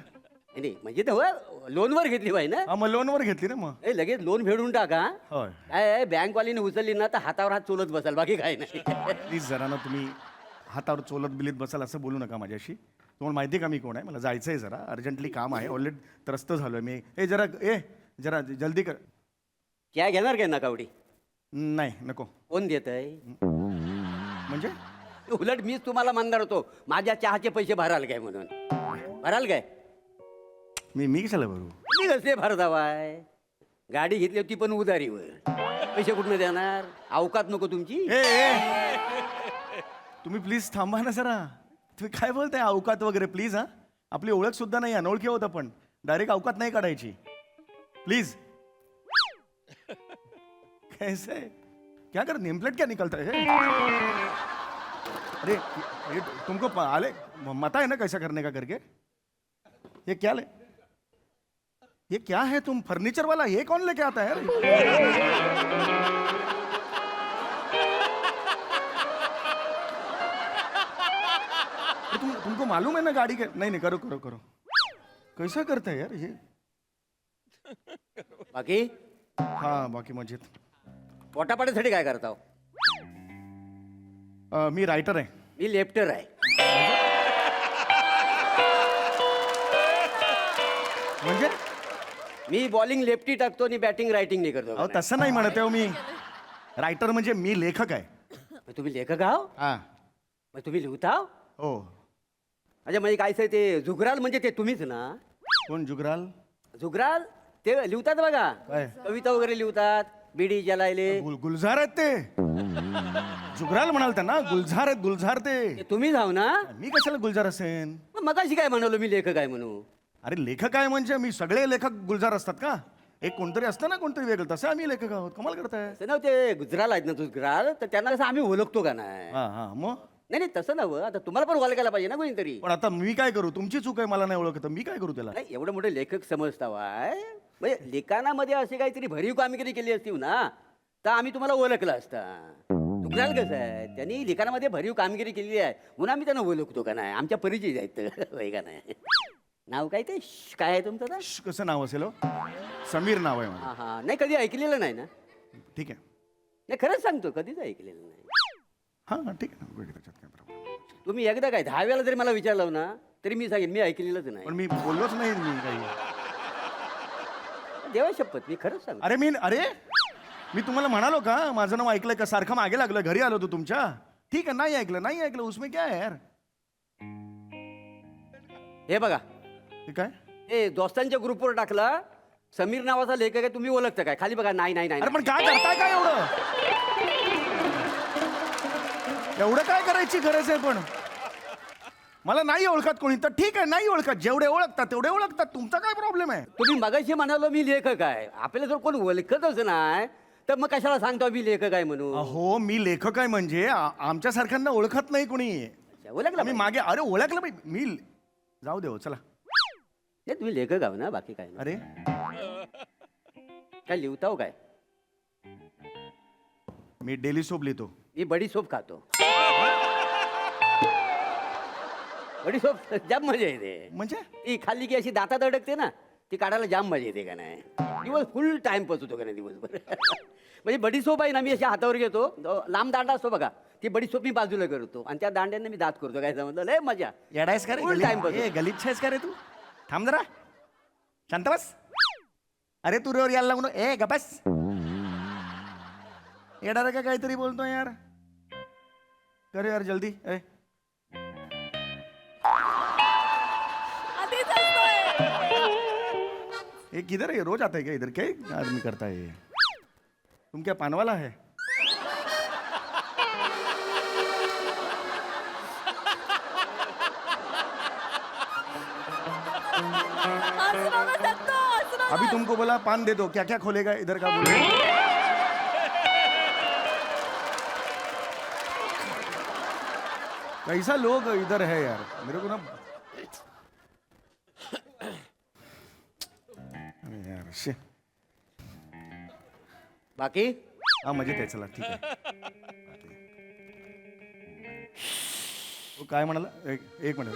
Speaker 1: नाही म्हणजे तेव्हा लोनवर घेतली वाय ना?
Speaker 2: हा मग लोनवर घेतली ना मग.
Speaker 1: ए लगेच लोन फेडून टाका.
Speaker 2: होय
Speaker 1: काय बँकवालीने उचलली ना तर हातावर हात चोलत बसाल, बाकी काय नाही.
Speaker 2: प्लीज जरा ना तुम्ही हातावर चोलत बिलीत बसाल असं बोलू नका माझ्याशी. तुम्हाला माहिती आहे का मी कोण आहे? मला जायचं आहे, जरा अर्जंटली काम आहे. ऑलरेडी त्रस्त झालो आहे मी. जरा जल्दी कर.
Speaker 1: क्या घेणार काय नकावडी?
Speaker 2: नाही नको.
Speaker 1: कोण देत आहे?
Speaker 2: म्हणजे
Speaker 1: उलट मीच तुम्हाला म्हणणार होतो माझ्या चहाचे पैसे भराल काय म्हणून. भराल काय?
Speaker 2: मी कशाला भरू?
Speaker 1: मी कसले भरतावाय? गाडी घेतली होती पण उधारीवर. पैसे कुठनं देणार? अवकात नको तुमची?
Speaker 2: तुम्ही प्लीज थांबा ना जरा. तुम्ही काय बोलताय अवकात वगैरे? प्लीज हा, आपली ओळख सुद्धा नाही, अनोळखी होत आपण. डायरेक्ट अवकात नाही काढायची प्लीज. कैसे क्या कर नेमप्लेट क्या निकलता है? अरे ये तुमको आले मता है ना कैसा करने का करके? ये क्या ले, ये क्या है? तुम फर्नीचर वाला ये कौन लेके आता है यार? तुमको मालूम है ना गाड़ी के? नहीं करो करो करो. कैसा करता है यार ये?
Speaker 1: बाकी
Speaker 2: हाँ बाकी मजेत.
Speaker 1: पोटापाण्यासाठी काय करता हो?
Speaker 2: मी रायटर आहे.
Speaker 1: मी लेफ्टर आहे.
Speaker 2: म्हणजे
Speaker 1: मी बॉलिंग लेफ्टी टाकतो आणि बॅटिंग रायटिंग नाही करतो.
Speaker 2: अहो तसं नाही म्हणत आहे मी. रायटर म्हणजे मी लेखक आहे.
Speaker 1: मग तुम्ही लेखक आहो?
Speaker 2: हा
Speaker 1: मग तुम्ही लिहता?
Speaker 2: हो.
Speaker 1: अच्छा, म्हणजे काय ते जुगराल म्हणजे ते तुम्हीच ना?
Speaker 2: कोण जुगराल?
Speaker 1: जुगराल ते लिहतात बघा,
Speaker 2: काय?
Speaker 1: कविता वगैरे लिहतात, बिडी जलायले.
Speaker 2: गुलजार आहेत ते. जुगराल म्हणाल त्यांना. गुलजार आहेत, गुलजार ते.
Speaker 1: ते तुम्हीच आहो ना?
Speaker 2: मी कशाला गुलजार असेन?
Speaker 1: मग मगाशी काय म्हणालो मी लेखक आहे म्हणून?
Speaker 2: अरे लेखक आहे म्हणजे मी सगळे लेखक गुलजार असतात का? एक कोणतरी असतं ना कोणतरी वेगळं, तसं आम्ही लेखक आहोत. कमाल करताय.
Speaker 1: तसं नव्ह, ते गुजराल आहेत ना गुजराल, तर त्यांना कसं आम्ही ओळखतो का नाही?
Speaker 2: हा हा मग.
Speaker 1: नाही तसं नव्ह, आता तुम्हाला पण ओळखायला पाहिजे ना कोणीतरी.
Speaker 2: पण आता मी काय करू? तुमची चूक आहे, मला नाही ओळखत. मी काय करू त्याला?
Speaker 1: नाही, एवढं मोठे लेखक समजतावाय म्हणजे लिखाणामध्ये असे काहीतरी भरीव कामगिरी केली असती ना तर आम्ही तुम्हाला ओळखलं असता. गुजराल कसं आहे, त्यांनी लिखाणामध्ये भरीव कामगिरी केलेली आहे म्हणून आम्ही त्यांना ओळखतो का नाही? आमच्या परिचय आहेत होय का नाही? नाव काय ते काय आहे तुमचं ना?
Speaker 2: कसं नाव असेल हो? समीर नाव आहे माझं.
Speaker 1: हां हां, नाही कधी ऐकलेलं नाही ना?
Speaker 2: ठीक आहे.
Speaker 1: नाही खरंच सांगतो, कधीच ऐकलेलं नाही.
Speaker 2: हां ठीक आहे ना, त्याच्यात काय प्रॉब्लेम.
Speaker 1: तुम्ही एकदा काय 10 वेळा जरी मला विचारलं ना तरी मी सांगेन मी ऐकलेलंच नाही.
Speaker 2: पण मी बोललोच नाही मी काही.
Speaker 1: देवा शपथ मी खरंच सांगतो.
Speaker 2: अरे मी तुम्हाला म्हणालो का माझं नाव ऐकलंय का? सारखं मागे लागलं, घरी आलो होतो तुमच्या. ठीक आहे, नाही ऐकलं उसमें क्या है यार?
Speaker 1: हे बघा,
Speaker 2: हे काय?
Speaker 1: हे दोस्तांच्या ग्रुपवर टाकला समीर नावाचा लेखक आहे, तुम्ही ओळखता काय? खाली बघा. नाही
Speaker 2: अरे पण काय करताय काय एवढं? एवढं काय करायची गरज आहे? पण मला नाही ओळखत कोणी तर ठीक आहे, नाही ओळखत. जेवढे ओळखतात तेवढे ओळखतात. तुमचा काय प्रॉब्लेम आहे?
Speaker 1: तुम्ही मगाशी म्हणालो मी लेखक आहे. आपल्याला जर कोण ओळखतच नाही तर मग कशाला सांगतो मी लेखक आहे म्हणून?
Speaker 2: अहो मी लेखक आहे म्हणजे आमच्यासारख्यांना ओळखत नाही कोणी.
Speaker 1: ओळखला
Speaker 2: मी मागे अरे ओळखलं बाई मी. जाऊ दे हो, चला.
Speaker 1: हे तुम्ही लेखक आहो ना, बाकी काय नाही.
Speaker 2: अरे
Speaker 1: काय लिहताव काय?
Speaker 2: मी डेली सोप लिहितो.
Speaker 1: मी बडीसोप खातो. बडीसोप जाम मजा येते.
Speaker 2: म्हणजे
Speaker 1: ती खाल्ली की अशी दातात अडकते ना, ती काढायला जाम मजा येते का नाही. दिवस फुल टाइम पास होतो का नाही दिवसभर. म्हणजे बडीसोप आहे ना, मी अशी हातावर घेतो, लांब दांडा असतो बघा, ती बडीसोप मी बाजूला करतो आणि त्या दांड्यांना मी दात करतो. काय समजलं, लय मजा.
Speaker 2: येडायस का रे?
Speaker 1: Full time pass.
Speaker 2: ए गलिच्छ आहेस का रे तू? थांब जरा, शांत बस. अरे तू रेवर यायला लागून ए गबस. येणार का काहीतरी बोलतो यार. करे यार जल्दी. ए
Speaker 3: आधीच असतोय.
Speaker 2: ये किधर है? रोज आता है क्या इधर? क्या आदमी करता है ये? तुम क्या पान वाला है?
Speaker 3: हसू नका दत्तो, हसू नका.
Speaker 2: अभी तुमको बोला पान दे दो, क्या क्या खोलेगा इधर का बोले? कैसा लोग इधर है यार, मेरे को ना. अरे यार शे.
Speaker 1: बाकी
Speaker 2: हा मजेत आहे, चला ठीक आहे. तो काय म्हणाला? एक मिनिट.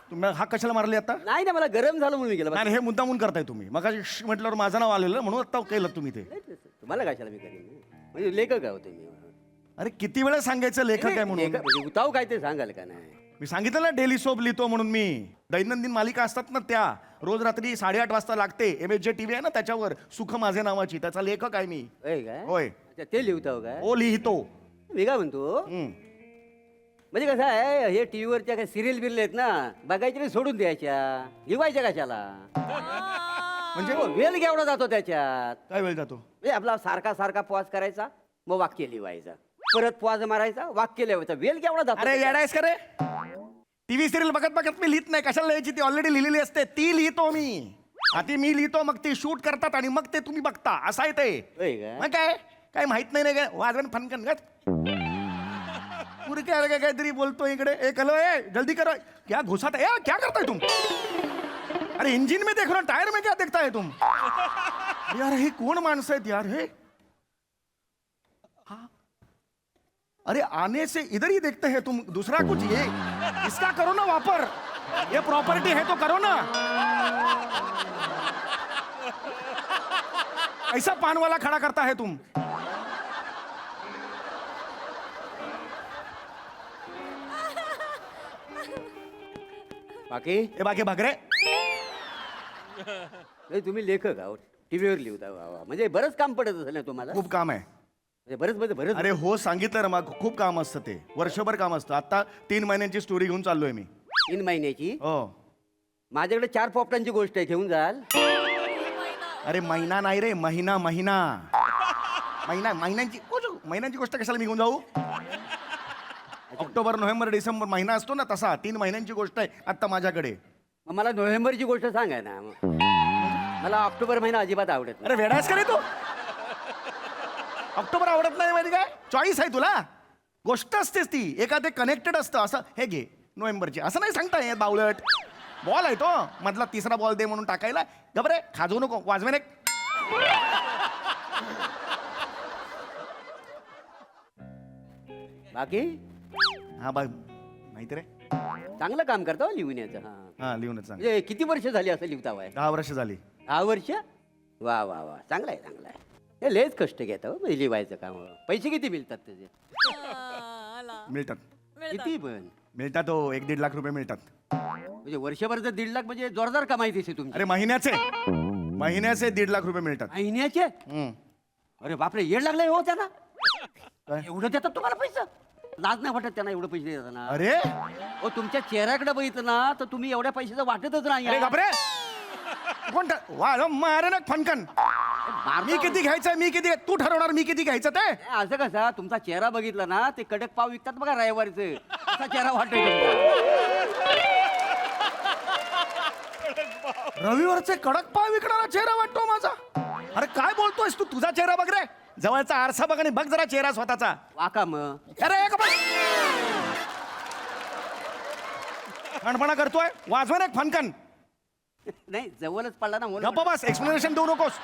Speaker 2: तुम्ही हा कशाला मारले आता?
Speaker 1: नाही ना, मला गरम झालं म्हणून मी गेलं.
Speaker 2: नाही हे मुद्दामून करताय तुम्ही. मग म्हटल्यावर माझं नाव आलेलं म्हणून आता केलं तुम्ही ते.
Speaker 1: तुम्हाला कशाला मी करीन, म्हणजे लेखक आहे तुम्ही.
Speaker 2: अरे किती वेळा सांगायचं लेखक आहे म्हणून.
Speaker 1: लेखक म्हणजे उताव काय ते सांगाल का नाही.
Speaker 2: मी सांगितलं ना डेली सोप लिहितो म्हणून. मी दैनंदिन मालिका असतात ना त्या, रोज रात्री 8:30 वाजता लागते. MSJ TV आहे ना त्याच्यावर, सुख माझे नावाची, त्याचा लेखक आहे मी.
Speaker 1: होय काय?
Speaker 2: होय.
Speaker 1: अच्छा, ते लिहिताव काय?
Speaker 2: ओ लिहितो.
Speaker 1: मी काय म्हणतो, म्हणजे कसं आहे, हे टीव्हीवरच्या काय सिरियल बिरियल आहेत ना, बघायच्या नाही, सोडून द्यायच्या. लिवायच्या कशाला? म्हणजे वेळ केवढा जातो त्याच्यात.
Speaker 2: काय वेळ जातो?
Speaker 1: म्हणजे आपला सारखा सारखा पॉज करायचा, मग वाक्य लिवायचा, परत पॉज मारायचा, वाक्य लिहायचा, वेळ केवढा जातो.
Speaker 2: अरे येडायस का रे? टीव्ही सिरियल बघत बघत मी लिहित नाही. कशाला लिहायची? ती ऑलरेडी लिहिलेली असते, ती लिहितो मी. आधी मी लिहितो, मग ती शूट करतात आणि मग ते तुम्ही बघता. असं आहे ते.
Speaker 1: होय काय?
Speaker 2: मग काय माहित नाही काय? वाजवण फनकन पुरी काय काहीतरी बोलतो इकडे. एक हॅलो, ए जल्दी करो. क्या घुसाता है? क्या करताय तुम? अरे इंजिन में देख रहा, टायर में क्या देखता है तुम? यार हे कोण माणसं आहेत यार हे? अरे आने से इधर ही देखते हैं तुम, दूसरा कुछ ये इसका करो ना वापर. ये प्रॉपर्टी है तो करो ना. ऐसा पान वाला खड़ा करता है तुम.
Speaker 1: बाकी
Speaker 2: ए बाकी भागरे.
Speaker 1: नाही, तुम्ही लेखक आहोत, टीव्हीवर लिहिता. वा वा. म्हणजे बरंच काम पडत असेल ना तुम्हाला.
Speaker 2: खूप काम आहे.
Speaker 1: म्हणजे बरंच म्हणजे बरंच.
Speaker 2: अरे हो सांगितलं ना, मग खूप काम असतं ते. वर्षभर काम असतं. आता 3 महिन्यांची स्टोरी घेऊन चाललोय मी.
Speaker 1: 3 महिन्याची.
Speaker 2: हो.
Speaker 1: माझ्याकडे 4 पोपटांची गोष्ट आहे, घेऊन जाल.
Speaker 2: अरे महिना नाही रे, महिना. महिन्यांची गोष्ट कशाला मी घेऊन जाऊ? ऑक्टोबर नोव्हेंबर डिसेंबर महिना असतो ना तसा. 3 महिन्यांची गोष्ट आहे आता माझ्याकडे.
Speaker 1: मग मला नोव्हेंबरची गोष्ट सांगा ना. मला ऑक्टोबर महिना अजिबात आवडत नाही.
Speaker 2: अरे वेडायस का रे तू? ऑक्टोबर आवडत नाही माहिती काय? चॉईस आहे तुला. गोष्ट असतेच ती, एखादे कनेक्टेड असतं. असं हे घे नोव्हेंबरची, असं नाही सांगता येत. बावलट बॉल आहे तो, मधला 3रा बॉल दे म्हणून टाकायला. घबरे खाजवू नको, वाजवेन एक.
Speaker 1: बाकी
Speaker 2: हा बा माहिती रे.
Speaker 1: चांगलं काम करता हो लिहिण्याचं. हा,
Speaker 2: हा लिहूनच सांग.
Speaker 1: म्हणजे किती वर्ष झाली असं लिहितावाय?
Speaker 2: 10 वर्ष झाली.
Speaker 1: 10 वर्ष. वा वा वा, चांगलं आहे, चांगलं आहे. हे लयच कष्ट घेता हो लिवायचं काम. पैसे किती मिळतात त्याचे?
Speaker 2: मिळतात.
Speaker 1: किती पण?
Speaker 2: मिळतात हो, 1-1.5 लाख रुपये मिळतात.
Speaker 1: म्हणजे वर्षभर जर 1.5 लाख म्हणजे जोरदार कमाई दिसते तुमची.
Speaker 2: अरे महिन्याचे 1.5 लाख रुपये मिळतात.
Speaker 1: महिन्याचे? अरे बापरे, येड लागलंय हो त्यांना.
Speaker 2: काय?
Speaker 1: एवढं देतात तुम्हाला पैसा? लाज नाही वाटत त्यांना एवढं पैसे देताना?
Speaker 2: अरे
Speaker 1: हो, तुमच्या चेहऱ्याकडे बघितलं ना तर तुम्ही एवढ्या पैशाचं वाटतच नाही.
Speaker 2: अरे बापरे, कोण वा मारे ना फनकन. मी किती घ्यायचं, मी किती, तू ठरवणार मी किती घ्यायचं ते.
Speaker 1: असं कसं, तुमचा चेहरा बघितला ना, ते कडक पाव विकतात बघा रविवारीचे, असा चेहरा वाटतोय.
Speaker 2: रविवारचे कडक पाव विकणारा चेहरा वाटतो माझा. अरे काय बोलतोयस तू? तुझा चेहरा बघ रे, जवळचा आरसा बघ आणि बघ जरा चेहरा स्वतःचा.
Speaker 1: वाका मग.
Speaker 2: अरे एक खणपणा करतोय, वाजवा ना एक फनकन.
Speaker 1: नाही, जवळच पडला ना म्हणून.
Speaker 2: गप्पा बस, एक्सप्लेनेशन देऊ नकोस.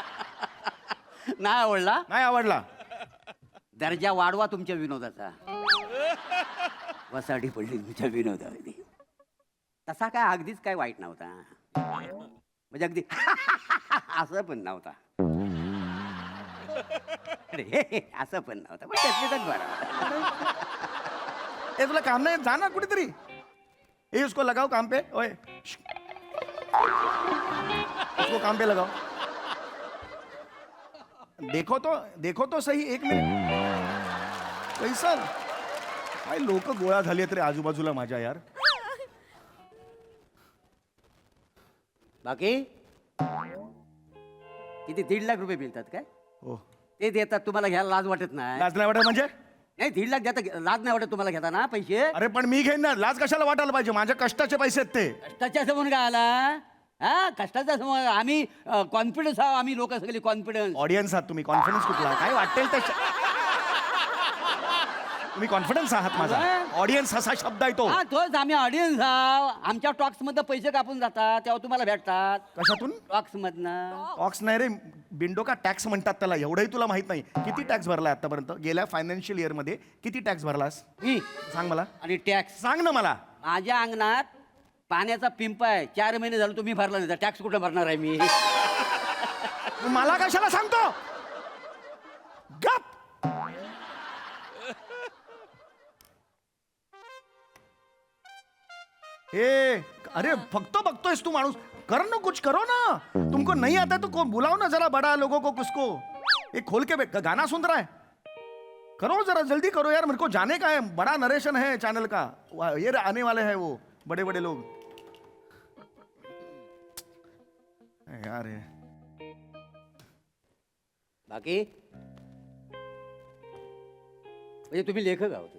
Speaker 1: नाही आवडला?
Speaker 2: नाही आवडला.
Speaker 1: दर्जा वाढवा तुमच्या विनोदाचा. वसाडी पडली तुमच्या विनोदामध्ये. तसा काय अगदीच काय वाईट नव्हता, म्हणजे अगदी असं पण नव्हता, अरे असं पण नव्हता, पण त्यातलीच बरा होता.
Speaker 2: ए तुला काम नाही, जा ना कुठेतरी. ए उसको लगाओ काम पे. ओए उसको काम पे लगाओ. देखो तो सही, एक मिनिट. कैसा काय लोक गोळा झाली आहेत रे आजूबाजूला माझ्या यार.
Speaker 1: बाकी किती 1.5 लाख रुपये मिळतात काय?
Speaker 2: हो.
Speaker 1: ते देतात तुम्हाला घ्यायला लाज वाटत नाही?
Speaker 2: लाज नाही वाटत म्हणजे?
Speaker 1: नाही 1.5 लाख देतात, लाज नाही वाटत तुम्हाला घेताना पैसे?
Speaker 2: अरे पण मी घेईन ना, लाज कशाला वाटायला पाहिजे? माझ्या कष्टाचे पैसे आहेत ते.
Speaker 1: कष्टाच्या समोर काय आला? हा, कष्टाच्या समोर आम्ही कॉन्फिडन्स आहोत, आम्ही लोक सगळे कॉन्फिडन्स.
Speaker 2: ऑडियन्स आहात तुम्ही, कॉन्फिडन्स कुठला? काय वाटेल ते तुम्ही कॉन्फिडन्स आहात माझा. ऑडियन्स असा शब्द आहे तो.
Speaker 1: हा, तोच आम्ही ऑडियन्स आहोत. आमच्या टॉक्स मध्ये पैसे कापून जातात तेव्हा तुम्हाला भेटतात.
Speaker 2: कशातून?
Speaker 1: टॉक्स मधनं.
Speaker 2: टॅक्स नाही रे, बिंडो का टॅक्स म्हणतात त्याला. एवढंही तुला माहित नाही. किती टॅक्स भरलाय आतापर्यंत? गेल्या फायनान्शियल इयर मध्ये किती टॅक्स भरलास?
Speaker 1: मी
Speaker 2: सांग मला.
Speaker 1: आणि टॅक्स
Speaker 2: सांग ना मला.
Speaker 1: माझ्या अंगणात पाण्याचा पिंप आहे, 4 महिने झालं तुम्ही भरला नाही, टॅक्स कुठं भरणार आहे मी?
Speaker 2: मला कशाला सांगतो? गप. ए अरे फक्त बघतोयस तू माणूस. कर ना, कुछ करो ना. तुमको नहीं आता तो बुलाओ ना जरा बड़ा लोगों को. किसको? एक खोल के गाना सुन रहा है, करो जरा जल्दी करो यार. मेरे को जाने का है, बड़ा नरेशन है चैनल का. ये आने वाले हैं वो बड़े बड़े लोग यार.
Speaker 1: बाकी म्हणजे तुम्ही लेखक आहोत.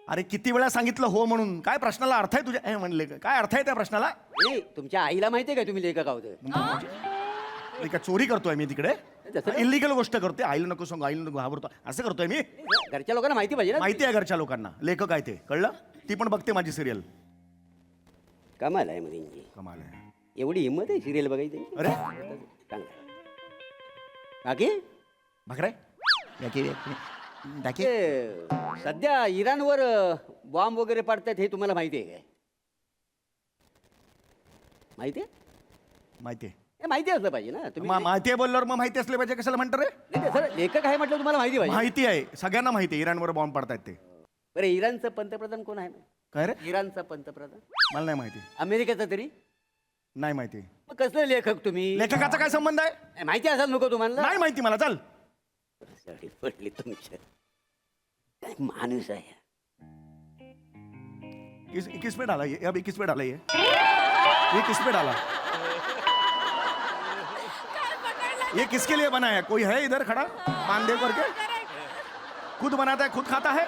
Speaker 2: अरे किती वेळा सांगितलं हो म्हणून. काय प्रश्नाला अर्थ आहे तुझ्या? हे म्हणले काय अर्थ आहे त्या प्रश्नाला?
Speaker 1: नाही, तुमच्या आईला माहितीये का तुम्ही लेखक आहोत?
Speaker 2: मी काय चोरी करतोय मी तिकडे?
Speaker 1: तसं
Speaker 2: इलिगल गोष्ट करते. आईला नको सांगू, आईला नको घाबरतो, असं करतोय मी?
Speaker 1: घरच्या लोकांना माहिती पाहिजे ना.
Speaker 2: माहिती आहे घरच्या लोकांना लेखक आहे ते, कळलं? ती पण बघते माझी सिरियल.
Speaker 1: कमाल आहे म्हणजे,
Speaker 2: कमाल आहे.
Speaker 1: एवढी हिंमत आहे सिरियल बघायची.
Speaker 2: अरे
Speaker 1: चांगलं आहे. बाकी
Speaker 2: भाकरे
Speaker 1: ते सध्या इराणवर बॉम्ब वगैरे पडतात हे तुम्हाला माहिती आहे काय? माहिती आहे?
Speaker 2: माहिती आहे.
Speaker 1: हे माहिती असलं पाहिजे ना तुम्ही.
Speaker 2: माहिती आहे बोलल्यावर मग माहिती असले पाहिजे. कशाला म्हणतो रे?
Speaker 1: नाही, ते सर लेखक आहे म्हटलं तुम्हाला माहिती पाहिजे.
Speaker 2: माहिती आहे, सगळ्यांना माहिती आहे इराणवर बॉम्ब पडतायत ते.
Speaker 1: बरं, इराणचं पंतप्रधान कोण आहे?
Speaker 2: काय रे?
Speaker 1: इराणचा पंतप्रधान
Speaker 2: मला नाही माहिती.
Speaker 1: अमेरिकेचा तरी?
Speaker 2: नाही माहिती.
Speaker 1: मग कसले लेखक तुम्ही?
Speaker 2: लेखकाचा काय संबंध आहे?
Speaker 1: माहिती असेल नको तुम्हाला?
Speaker 2: नाही माहिती मला. चल.
Speaker 1: साडी पडली तुमच्या. काय माणूस आहे.
Speaker 2: किस पे डाला ये? अभी किस पे डाला ये किस पे डाला? ये किसके लिए बना है? कोई है इधर खड़ा मानदेव करके? खुद बनाता है, खुद खाता है.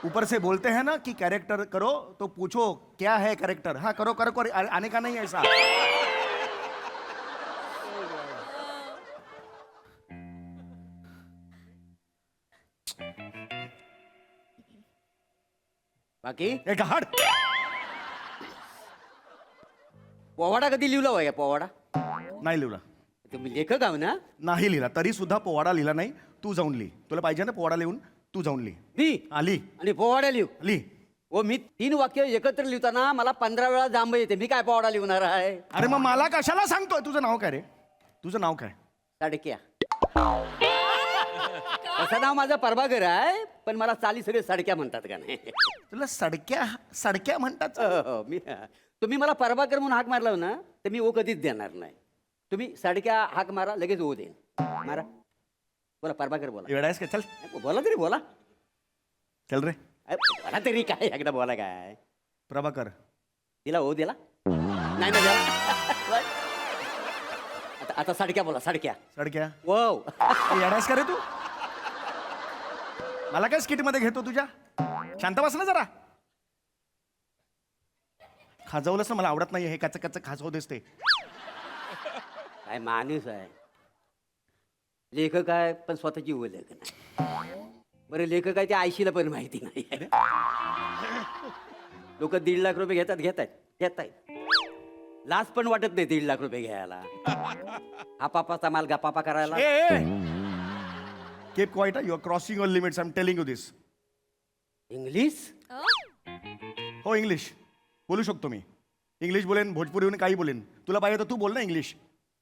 Speaker 2: ऊपर से बोलते हैं ना कि कैरेक्टर करो, तो पूछो क्या है कैरेक्टर. हाँ करो करो करो, आने का नहीं है ऐसा.
Speaker 1: बाकी
Speaker 2: एक हाड.
Speaker 1: पोवाडा कधी लिहिला वय? पोवाडा
Speaker 2: नाही लिहिला.
Speaker 1: तुम्ही लेखक आहो ना?
Speaker 2: नाही लिहिला. तरी सुद्धा पोवाडा लिहिला नाही. तू जाऊन लिही. तुला पाहिजे ना पोवाडा लिहून? तू जाऊन लिही.
Speaker 1: मी
Speaker 2: आली
Speaker 1: आणि पोवाडा लिहू?
Speaker 2: लिही.
Speaker 1: हो, मी 3 वाक्य एकत्र लिहिताना मला 15 वेळा जांब येते. मी काय पोवाडा लिहणार आहे?
Speaker 2: अरे मग मला कशाला सांगतोय? तुझं नाव काय रे? तुझं नाव काय?
Speaker 1: साडक्या. असं नाव माझं प्रभाकर आहे, पण मला चाली सगळे सडक्या म्हणतात का नाही?
Speaker 2: तुला सडक्या सडक्या म्हणतात?
Speaker 1: हो, मी तुम्ही मला प्रभाकर म्हणून हाक मारला ना तर मी ओ कधीच देणार नाही. तुम्ही सडक्या हाक मारा, लगेच ओ देईन. मारा. बोला प्रभाकर, बोला.
Speaker 2: वेळायस का? चल
Speaker 1: बोला तरी, बोला.
Speaker 2: चल रे.
Speaker 1: बोला तरी काय, एकदा बोला काय.
Speaker 2: प्रभाकर.
Speaker 1: दिला ओ दिला? नाही ना दिला. आता सडक्या बोला, सडक्या.
Speaker 2: सडक्या.
Speaker 1: वाव.
Speaker 2: येडायस का रे तू? मला काय स्किट मध्ये घेतो तुझ्या? शांत बस ना जरा. खाजवलंस ना, मला आवडत नाही हे कच्च कच्च खाजवू देस ते.
Speaker 1: काय माणूस आहे. लेखक आहे पण स्वतःची ओळख नाही. बरं, लेखक आहे ते आयशीला पण माहिती नाही. लोक 1.5 लाख रुपये घेतात. लाज पण वाटत नाही 1.5 लाख रुपये घ्यायला. आपापाचा माल गपापा करायला.
Speaker 2: Keep quiet, you are crossing your limits. I am telling you this.
Speaker 1: English
Speaker 2: हो, इंग्लिश बोलू शकतो मी. इंग्लिश बोलेन, भोजपुरी काही बोलेन. तुला पाहिजे तर तू बोल ना इंग्लिश.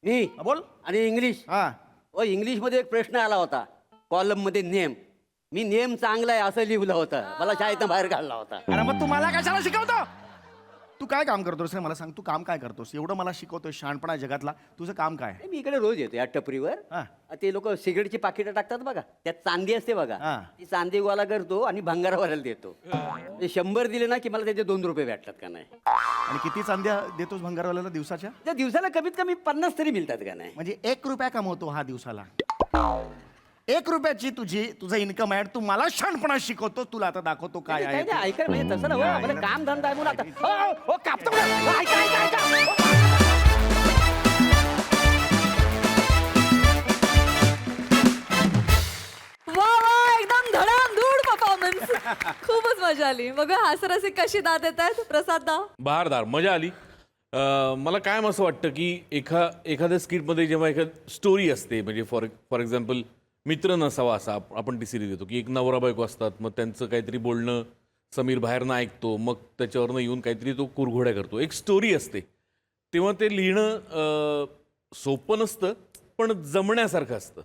Speaker 1: मी
Speaker 2: हा, बोल.
Speaker 1: आणि इंग्लिश.
Speaker 2: हा.
Speaker 1: इंग्लिशमध्ये एक प्रश्न आला होता कॉलम मध्ये, नेम. मी नेम चांगला आहे असं लिहिलं होतं, मला शाळेतनं बाहेर काढला होता.
Speaker 2: अरे मग तू मला कशाला शिकवतो? तू काय काम करतोस रे? मला सांग, तू काम काय करतोस? एवढं मला शिकवतोय शहाणपणा जगातला. तुझं काम काय?
Speaker 1: मी इकडे रोज येतो या टपरीवर.
Speaker 2: हा.
Speaker 1: ते लोक सिगरेटची पाकिटं टाकतात बघा, त्यात चांदी असते बघा.
Speaker 2: हा.
Speaker 1: ती चांदी गोळा करतो आणि भंगारवाल्याला देतो. ते 100 दिले ना की मला त्याचे 2 रुपये भेटतात का नाही.
Speaker 2: आणि किती चांद्या देतोस भंगारवाल्याला दिवसाच्या?
Speaker 1: त्या दिवसाला कमीत कमी 50 तरी मिळतात का नाही.
Speaker 2: म्हणजे 1 रुपया कमवतो हा दिवसाला. 1 रुपयाची तुझं इन्कम आहे. तू मला शहाणपणा शिकवतो. तुला आता दाखवतो काय
Speaker 1: काय
Speaker 2: आहे
Speaker 1: नाही,
Speaker 2: ते.
Speaker 1: ऐका म्हणजे तसं ना मला काम धंदा आहे म्हणून आता कापतो मला. ऐका, ऐका, ऐका.
Speaker 3: वा वा, एकदम धडामधूड परफॉर्मन्स. खूपच मजा आली. मग हास्यरसिक कशी दाद येत आहेत प्रसाद दा?
Speaker 8: बहारदार, मजा आली. मला कायम असं वाटतं की एखाद्या स्किटमध्ये जेव्हा एखादी स्टोरी असते, म्हणजे फॉर एक्झाम्पल मित्र नसावा असा आपण ती सिरीज देतो की एक नवरा बायको असतात, मग त्यांचं काहीतरी बोलणं समीर बाहेरनं ऐकतो, मग त्याच्यावरनं येऊन काहीतरी तो कुरघोड्या करतो. एक स्टोरी असते, तेव्हा ते लिहिणं सोपं नसतं पण जमण्यासारखं असतं.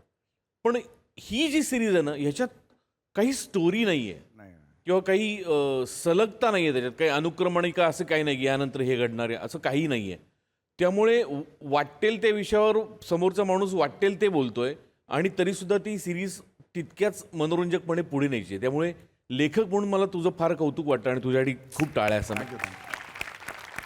Speaker 8: पण ही जी सिरीज आहे ना, ह्याच्यात काही स्टोरी नाही आहे किंवा काही सलगता नाही आहे, त्याच्यात काही अनुक्रमणिका असं काही नाही की यानंतर हे घडणार आहे असं काही नाही आहे. त्यामुळे वाटेल त्या विषयावर समोरचा माणूस वाटेल ते बोलतोय आणि तरीसुद्धा ती सिरीज तितक्याच मनोरंजकपणे पुढे न्यायची आहे. त्यामुळे लेखक म्हणून मला तुझं फार कौतुक वाटतं आणि तुझ्यासाठी खूप टाळ्या असं.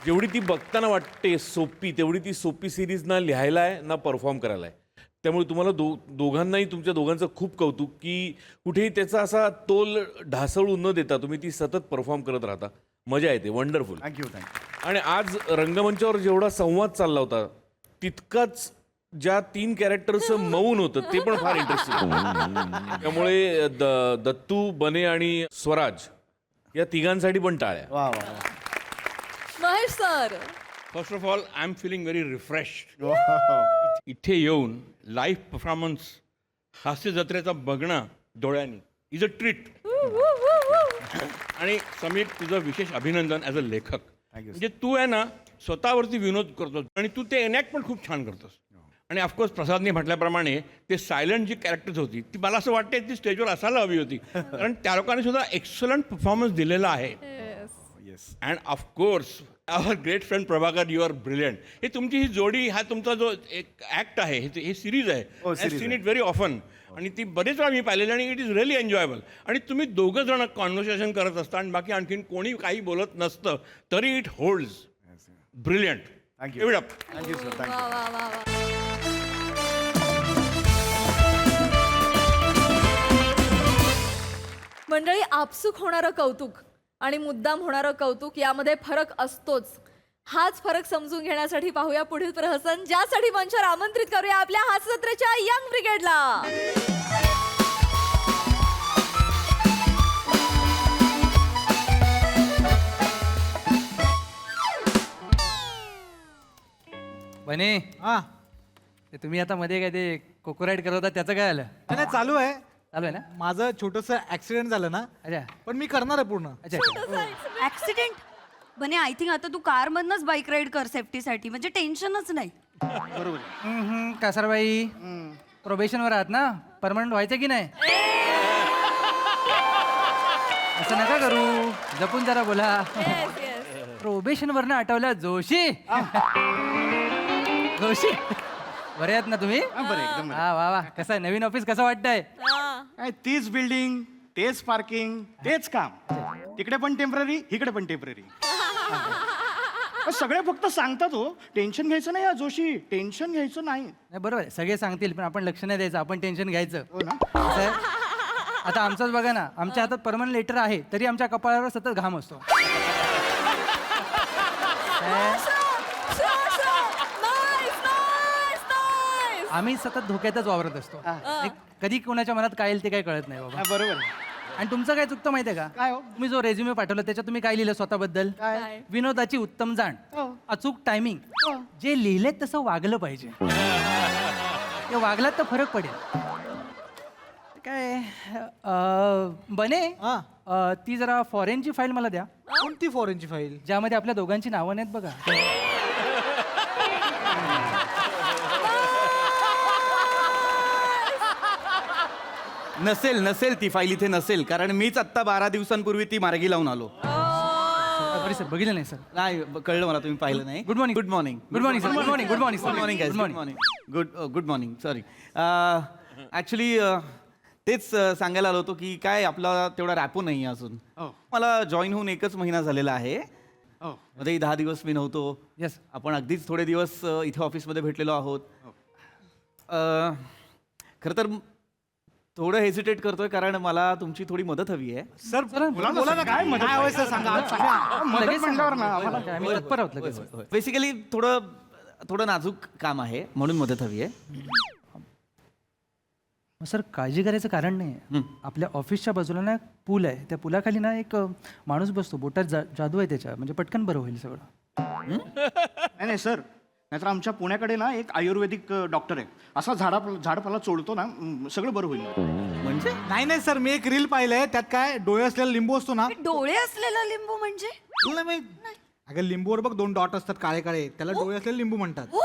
Speaker 8: जेवढी ती बघताना वाटते सोपी, तेवढी ती सोपी सिरीज ना लिहायला आहे ना परफॉर्म करायला आहे. त्यामुळे तुम्हाला दोघांनाही, तुमच्या दोघांचं खूप कौतुक की कुठेही त्याचा असा तोल ढासळू न देता तुम्ही ती सतत परफॉर्म करत राहता. मजा येते. वंडरफुल.
Speaker 2: थँक्यू.
Speaker 8: आणि आज रंगमंचावर जेवढा संवाद चालला होता तितकाच ज्या 3 कॅरेक्टरचं मौन होतं ते पण फार इंटरेस्टिंग. त्यामुळे दत्तू, बने आणि स्वराज या तिघांसाठी पण टाळ्या.
Speaker 2: वा वा वा.
Speaker 3: Mahesh sir,
Speaker 9: first of all I am feeling very refreshed. इथे येऊन लाईव्ह परफॉर्मन्स हास्य जत्रेचा बघणं डोळ्यांनी इज अ ट्रीट. आणि समीर, तुझं विशेष अभिनंदन ॲज अ लेखक. म्हणजे तू आहे ना स्वतःवरती विनोद करतोस आणि तू ते एनॅक्ट पण खूप छान करतोस. आणि ऑफकोर्स प्रसादने म्हटल्याप्रमाणे ते सायलंट जी कॅरेक्टर्स होती ती मला असं वाटतं ती स्टेजवर असायला हवी होती, कारण त्या लोकांनी सुद्धा एक्सलंट परफॉर्मन्स दिलेला आहे. And of course our great friend Prabhakar, you are brilliant. हे तुमची ही जोडी, हा तुमचा जो एक ॲक्ट आहे, हे सिरीज आहे. I seen it very often आणि ती बरेच वेळा मी पाहिलेली आणि इट इज रिअली एन्जॉयबल. आणि तुम्ही दोघं जण कॉन्व्हर्सेशन करत असता आणि बाकी आणखीन कोणी काही बोलत नसतं तरी इट होल्ड्स. ब्रिलियंट.
Speaker 2: थँक्यू.
Speaker 9: एवढं.
Speaker 2: Thank you sir. थँक्यू.
Speaker 3: वा वा वा वा. मंडळी, आपसूक होणारं कौतुक आणि मुद्दाम होणारं कौतुक यामध्ये फरक असतोच. हाच फरक समजून घेण्यासाठी पाहूया पुढील प्रहसन, ज्यासाठी मंचावर आमंत्रित करूया आपल्या हास्यजत्रेच्या यंग ब्रिगेडला.
Speaker 10: बने, ते तुम्ही आता मध्ये काय ते कोकोराईड करत होता त्याचं काय आलं?
Speaker 11: नाही, चालू आहे.
Speaker 10: चालू आहे ना?
Speaker 11: माझं छोटस ऍक्सिडेंट झालं ना,
Speaker 10: अच्छा
Speaker 11: पण मी करणार आहे पूर्ण.
Speaker 10: अच्छा अच्छा.
Speaker 12: ऍक्सिडेंट? बने, आय थिंक आता तू कार मधनच बाईक राईड कर सेफ्टीसाठी, म्हणजे टेन्शनच नाही.
Speaker 11: बरोबर.
Speaker 10: कासारबाई, प्रोबेशनवर आहात ना, परमनंट व्हायचं की नाही? असं नका करू, जपून जरा बोला. प्रोबेशनवरनं आठवल्या जोशी. जोशी, बरे आहेत ना तुम्ही?
Speaker 5: एकदम
Speaker 10: हा, वा वा. कसं आहे नवीन ऑफिस, कसं वाटतंय?
Speaker 5: काय तीच बिल्डिंग, तेच पार्किंग, तेच काम. तिकडे पण टेम्पररी, इकडे पण टेम्पररी. सगळे फक्त सांगतात हो, टेन्शन घ्यायचं नाही जोशी, टेन्शन घ्यायचं नाही.
Speaker 10: नाही, बरोबर आहे, सगळे सांगतील पण आपण लक्ष नाही द्यायचं, आपण टेन्शन घ्यायचं.
Speaker 5: हो ना.
Speaker 10: कसं आहे? आता आमचंच बघा ना, आमच्या हातात परमनंट लेटर आहे तरी आमच्या कपाळावर सतत घाम असतो. आम्ही सतत धोक्यातच वावरत असतो. कधी कोणाच्या मनात काय येईल ते काही कळत नाही बाबा.
Speaker 5: बरोबर.
Speaker 10: आणि तुमचं काय चुकतं माहितीये का
Speaker 11: काय हो?
Speaker 10: तुम्ही जो रेझ्युमे पाठवला त्याच्यात तुम्ही काय लिहिलं स्वतःबद्दल
Speaker 3: काय?
Speaker 10: विनोदाची उत्तम जाण अचूक टायमिंग जे लिहिलेत तसं वागलं पाहिजे ते वागलात तर फरक पडेल काय बने
Speaker 11: हा.
Speaker 10: ती जरा फॉरेनची फाईल मला द्या
Speaker 11: कोणती फॉरेनची फाईल?
Speaker 10: ज्यामध्ये आपल्या दोघांची नावं नाहीत बघा
Speaker 5: नसेल ती फाईल इथे नसेल, कारण मीच आत्ता 12 दिवसांपूर्वी ती मार्गी लावून आलो.
Speaker 10: सॉरी सर बघितलं नाही सर
Speaker 5: नाही कळलं मला, तुम्ही पाहिलं नाही.
Speaker 10: Good morning
Speaker 5: good morning.
Speaker 10: Good morning sir good morning good morning
Speaker 5: good morning
Speaker 10: good
Speaker 5: good
Speaker 10: morning
Speaker 5: morning good morning sorry. Actually तेच सांगायला आलो होतो की काय आपला तेवढा रॅपो नाही आहे अजून. मला जॉईन होऊन 1च महिना झालेला आहे. मध्ये 10 दिवस मी नव्हतो.
Speaker 10: येस
Speaker 5: आपण अगदीच थोडे दिवस इथे ऑफिसमध्ये भेटलेलो आहोत. खरं तर थोडं हेजिटेट करतोय कारण मला तुमची थोडी मदत हवी आहे.
Speaker 11: सर बोला ना काय हवंय सर सांगा. आज सांगा.
Speaker 10: लगेच आम्ही तत्पर आहोत लगेच
Speaker 5: बेसिकली थोडं नाजूक काम आहे म्हणून मदत हवी आहे.
Speaker 10: सर काळजी करायचं कारण नाही आपल्या ऑफिसच्या बाजूला ना एक पूल आहे त्या पुलाखाली ना एक माणूस बसतो बोटात जादू आहे त्याच्या म्हणजे पटकन बरं होईल सगळं.
Speaker 2: नाही सर, नाहीतर आमच्या पुण्याकडे ना एक आयुर्वेदिक डॉक्टर आहे. असा झाडपाला चोळतो ना, सगळं बरं होईल.
Speaker 5: म्हणजे
Speaker 11: नाही सर, मी एक रील पाहिलंय त्यात काय डोळे असलेला लिंबू असतो ना.
Speaker 12: डोळे असलेला लिंबू म्हणजे
Speaker 11: तुला नाही माहित? अगं लिंबूवर बघ 2 डॉट असतात काळे काळे, त्याला डोळे असलेले लिंबू म्हणतात.
Speaker 12: हो,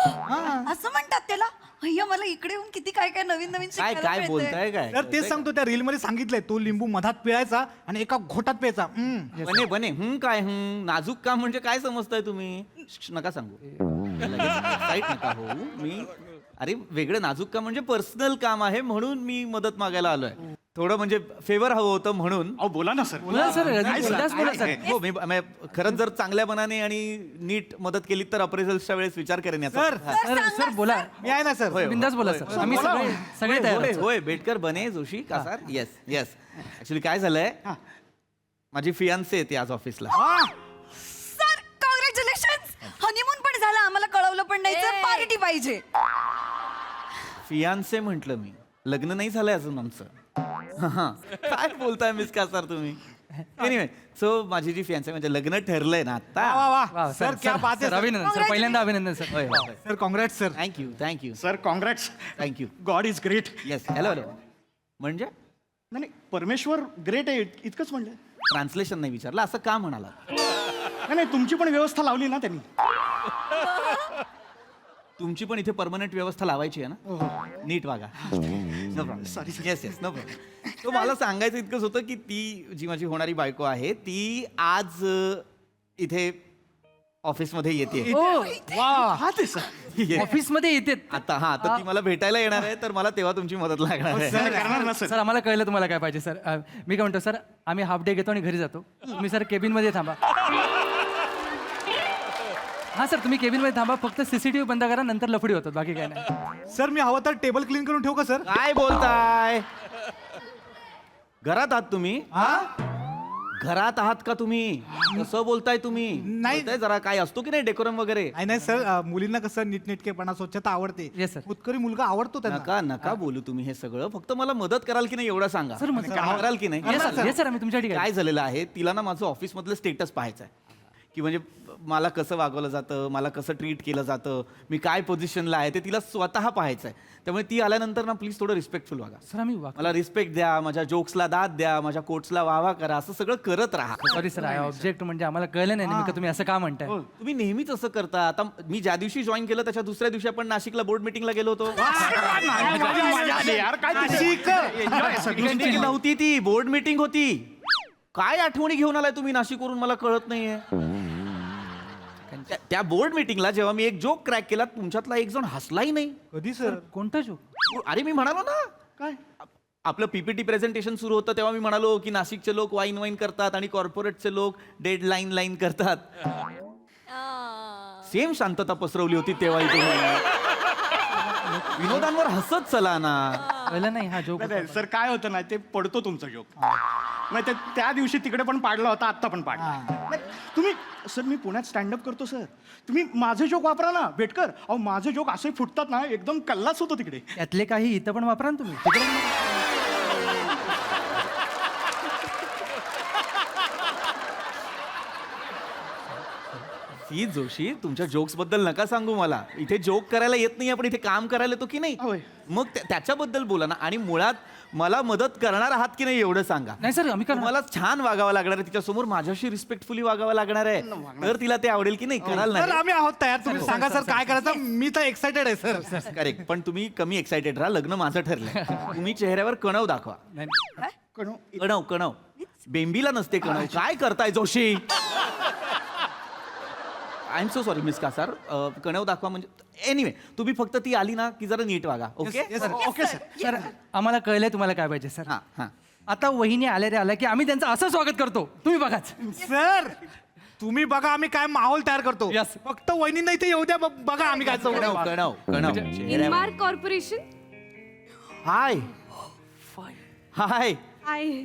Speaker 12: असं म्हणतात त्याला. अय्या मला इकडे येऊन किती काय काय नवीन नवीन
Speaker 5: काय
Speaker 12: शिकायला
Speaker 5: काय
Speaker 12: मिळतंय.
Speaker 5: बोलताय काय?
Speaker 11: तर तेच सांगतो, त्या रील मध्ये सांगितलंय तो लिंबू मधात पिळायचा आणि एका घोटात प्यायचा.
Speaker 5: बने काय नाजूक काम म्हणजे काय समजताय तुम्ही? नका सांगू साईट नका हो. मी अरे वेगळं नाजूक काम म्हणजे पर्सनल काम आहे म्हणून मी मदत मागायला आलोय. थोडं म्हणजे फेवर हवं होतं म्हणून.
Speaker 2: बोला ना सर.
Speaker 10: बोला सर बिनधास्त बोला सर.
Speaker 5: हो मी खरंच जर चांगल्या मनाने आणि नीट मदत केली तर अप्रेझल्सच्या वेळेस विचार करेन याचा.
Speaker 11: सर
Speaker 10: सर सर बोला
Speaker 11: मी आहे ना सर.
Speaker 5: होय,
Speaker 10: बिनधास्त बोला सर आम्ही सगळे तयार
Speaker 5: होय
Speaker 10: आहोत, सर.
Speaker 5: होय बेटकर बने जोशी का सर. येस ऍक्च्युली काय झालंय, माझी फियान्से येते आज ऑफिसला.
Speaker 12: Sir congratulation. हनीमून पण झाला, आम्हाला कळवलं पण नाही. तर पार्टी पाहिजे.
Speaker 5: फियान्से म्हटलं मी, लग्न नाही झालंय अजून आमचं. काय बोलताय मिस का सर तुम्ही. एनिवे सो माझी जी फियान्से म्हणजे लग्न ठरलंय ना आता.
Speaker 11: वा वा
Speaker 10: वा,
Speaker 11: सर क्या बात आहे
Speaker 10: सर अभिनंदन सर पहिल्यांदा अभिनंदन सर.
Speaker 5: होय होय
Speaker 11: sir. Congrats sir.
Speaker 5: Thank you
Speaker 2: sir congrats.
Speaker 5: Thank you.
Speaker 2: God is great.
Speaker 5: Yes hello म्हणजे
Speaker 2: नाही परमेश्वर ग्रेट आहे इतकंच म्हणलं.
Speaker 5: ट्रान्सलेशन नाही विचारलं, असं का म्हणाला?
Speaker 2: नाही तुमची पण व्यवस्था लावली ना त्यांनी.
Speaker 5: तुमची पण इथे परमनंट व्यवस्था लावायची आहे ना. नीट वागा. No problem. Sorry. Yes no problem. तो मला सांगायचं इतकंच होतं की ती जी माझी होणारी बायको आहे ती आज इथे ऑफिसमध्ये येते.
Speaker 10: ऑफिस मध्ये येते
Speaker 5: आता तर ती मला भेटायला येणार आहे, तर मला तेव्हा तुमची मदत लागणार आहे.
Speaker 2: करणार ना सर.
Speaker 10: सर आम्हाला कळलं तुम्हाला काय पाहिजे सर. मी काय म्हणतो सर आम्ही हाफ डे घेतो आणि घरी जातो. तुम्ही सर केबिन मध्ये थांबा. हा सर तुम्ही केबिन मध्ये थांबा, फक्त सीसीटीव्ही बंद करा, नंतर लफडी होतात, बाकी काय नाही.
Speaker 11: सर मी हवं तर टेबल क्लीन करून ठेवू का सर?
Speaker 5: काय बोलताय? घरात आहात तुम्ही? घरात आहात का तुम्ही? कसं बोलताय तुम्ही?
Speaker 11: नाही.
Speaker 5: बोलताय जरा काय असतो की नाही डेकोरम वगैरे.
Speaker 11: नाही सर, मुलींना कसं नीटनेटकेपणा स्वच्छता आवडते.
Speaker 10: Yes, sir.
Speaker 11: उत्करी मुलगा आवडतो त्यांना.
Speaker 5: नका बोलू तुम्ही हे सगळं. फक्त मला मदत कराल की नाही एवढं सांगा.
Speaker 10: सर, मदत
Speaker 5: कराल की नाही?
Speaker 10: येस सर आम्ही तुमच्यासाठी
Speaker 5: काय झालेलं आहे, तिला ना माझं ऑफिस मधलं स्टेटस पाहायचं आहे की म्हणजे मला कसं वागवलं जातं, मला कसं ट्रीट केलं जातं, मी काय पोझिशनला आहे ते तिला स्वतः पाहायचं आहे. त्यामुळे ती आल्यानंतर ना प्लीज थोडं रिस्पेक्टफुल वागा.
Speaker 10: सर आम्ही
Speaker 5: मला रिस्पेक्ट द्या, माझ्या जोक्सला दाद द्या, माझ्या कोट्सला वावा करा, असं सगळं करत राहा.
Speaker 10: सॉरी सर ऑब्जेक्ट म्हणजे आम्हाला कळलं नाही नेमकं तुम्ही असं का म्हणताय.
Speaker 5: तुम्ही नेहमीच असं करता. आता मी ज्या दिवशी जॉईन केलं त्याच्या दुसऱ्या दिवशी आपण नाशिकला बोर्ड मीटिंगला गेलो होतो. मीटिंग नव्हती ती, बोर्ड मीटिंग होती. काय आठवणी घेऊन आलाय तुम्ही नाशिकवरून, मला कळत नाहीये. त्या बोर्ड मीटिंगला जेव्हा मी एक जोक क्रॅक केला, तुमच्यातला एक जण हसलाही नाही.
Speaker 11: कधी सर?
Speaker 10: कोणता जोक?
Speaker 5: अरे मी म्हणालो ना,
Speaker 2: काय
Speaker 5: आपलं पीपीटी प्रेझेंटेशन सुरू होतं तेव्हा मी म्हणालो की नाशिकचे लोक वाईन करतात आणि कॉर्पोरेटचे लोक डेड लाईन करतात. सेम शांतता पसरवली होती तेव्हा इथे. विनोदांवर हसत चला ना.
Speaker 10: कळलं नाही हा जोक.
Speaker 2: सर काय होतं ना, ते पडतो तुमचा जोक. नाही ते त्या दिवशी तिकडे पण पाडला होता, आत्ता पण पाडला. नाही, तुम्ही सर मी पुण्यात स्टँडअप करतो सर. तुम्ही माझे जोक वापरा ना बेटकर. अहो माझे जोक असे फुटतात ना, एकदम कल्लाच होतो तिकडे.
Speaker 10: त्यातले काही इथं पण वापरा ना तुम्ही.
Speaker 13: सी जोशी, तुमच्या जोक्स बद्दल नका सांगू मला. इथे जोक करायला येत नाही, आपण इथे काम करायला येतो की नाही. मग त्याच्याबद्दल बोला ना. आणि मुळात मला मदत करणार आहात की नाही एवढं सांगा.
Speaker 10: नाही सर, आम्ही करणार.
Speaker 13: मला छान वागावं लागणार आहे तिच्यासमोर, माझ्याशी रिस्पेक्टफुली वागावं लागणार आहे. तर तिला ते आवडेल की नाही, कराल
Speaker 11: सर
Speaker 13: ना.
Speaker 11: आम्ही आहोत तयार. तुम्ही सांगा सर काय करायचं. मी तर एक्साइटेड आहे सर.
Speaker 13: करेक्ट. पण तुम्ही कमी एक्साइटेड राहा. लग्न माझं ठरलंय. तुम्ही चेहऱ्यावर कणव दाखवा. कणव कणव बेंबीला नसते कणव. काय करताय Joshi? I am so sorry miss Kasar. कणव दाखवा म्हणजे एनिवे तुम्ही फक्त ती आली ना की जरा नीट वागा. Okay
Speaker 11: okay sir.
Speaker 10: सर आम्हाला कळलंय तुम्हाला काय पाहिजे सर.
Speaker 13: हां हां.
Speaker 10: आता वहिनी आल्या रे आल्या की आम्ही त्यांचं असं स्वागत करतो, तुम्ही बघाच.
Speaker 11: सर तुम्ही बघा आम्ही काय माहोल तयार करतो.
Speaker 10: Yes.
Speaker 11: फक्त वहिनींना इथे येऊ द्या. बघा आम्ही काय
Speaker 13: कणव कणव कणव चेहऱ्यावर.
Speaker 12: कॉर्पोरेशन
Speaker 13: हाय हाय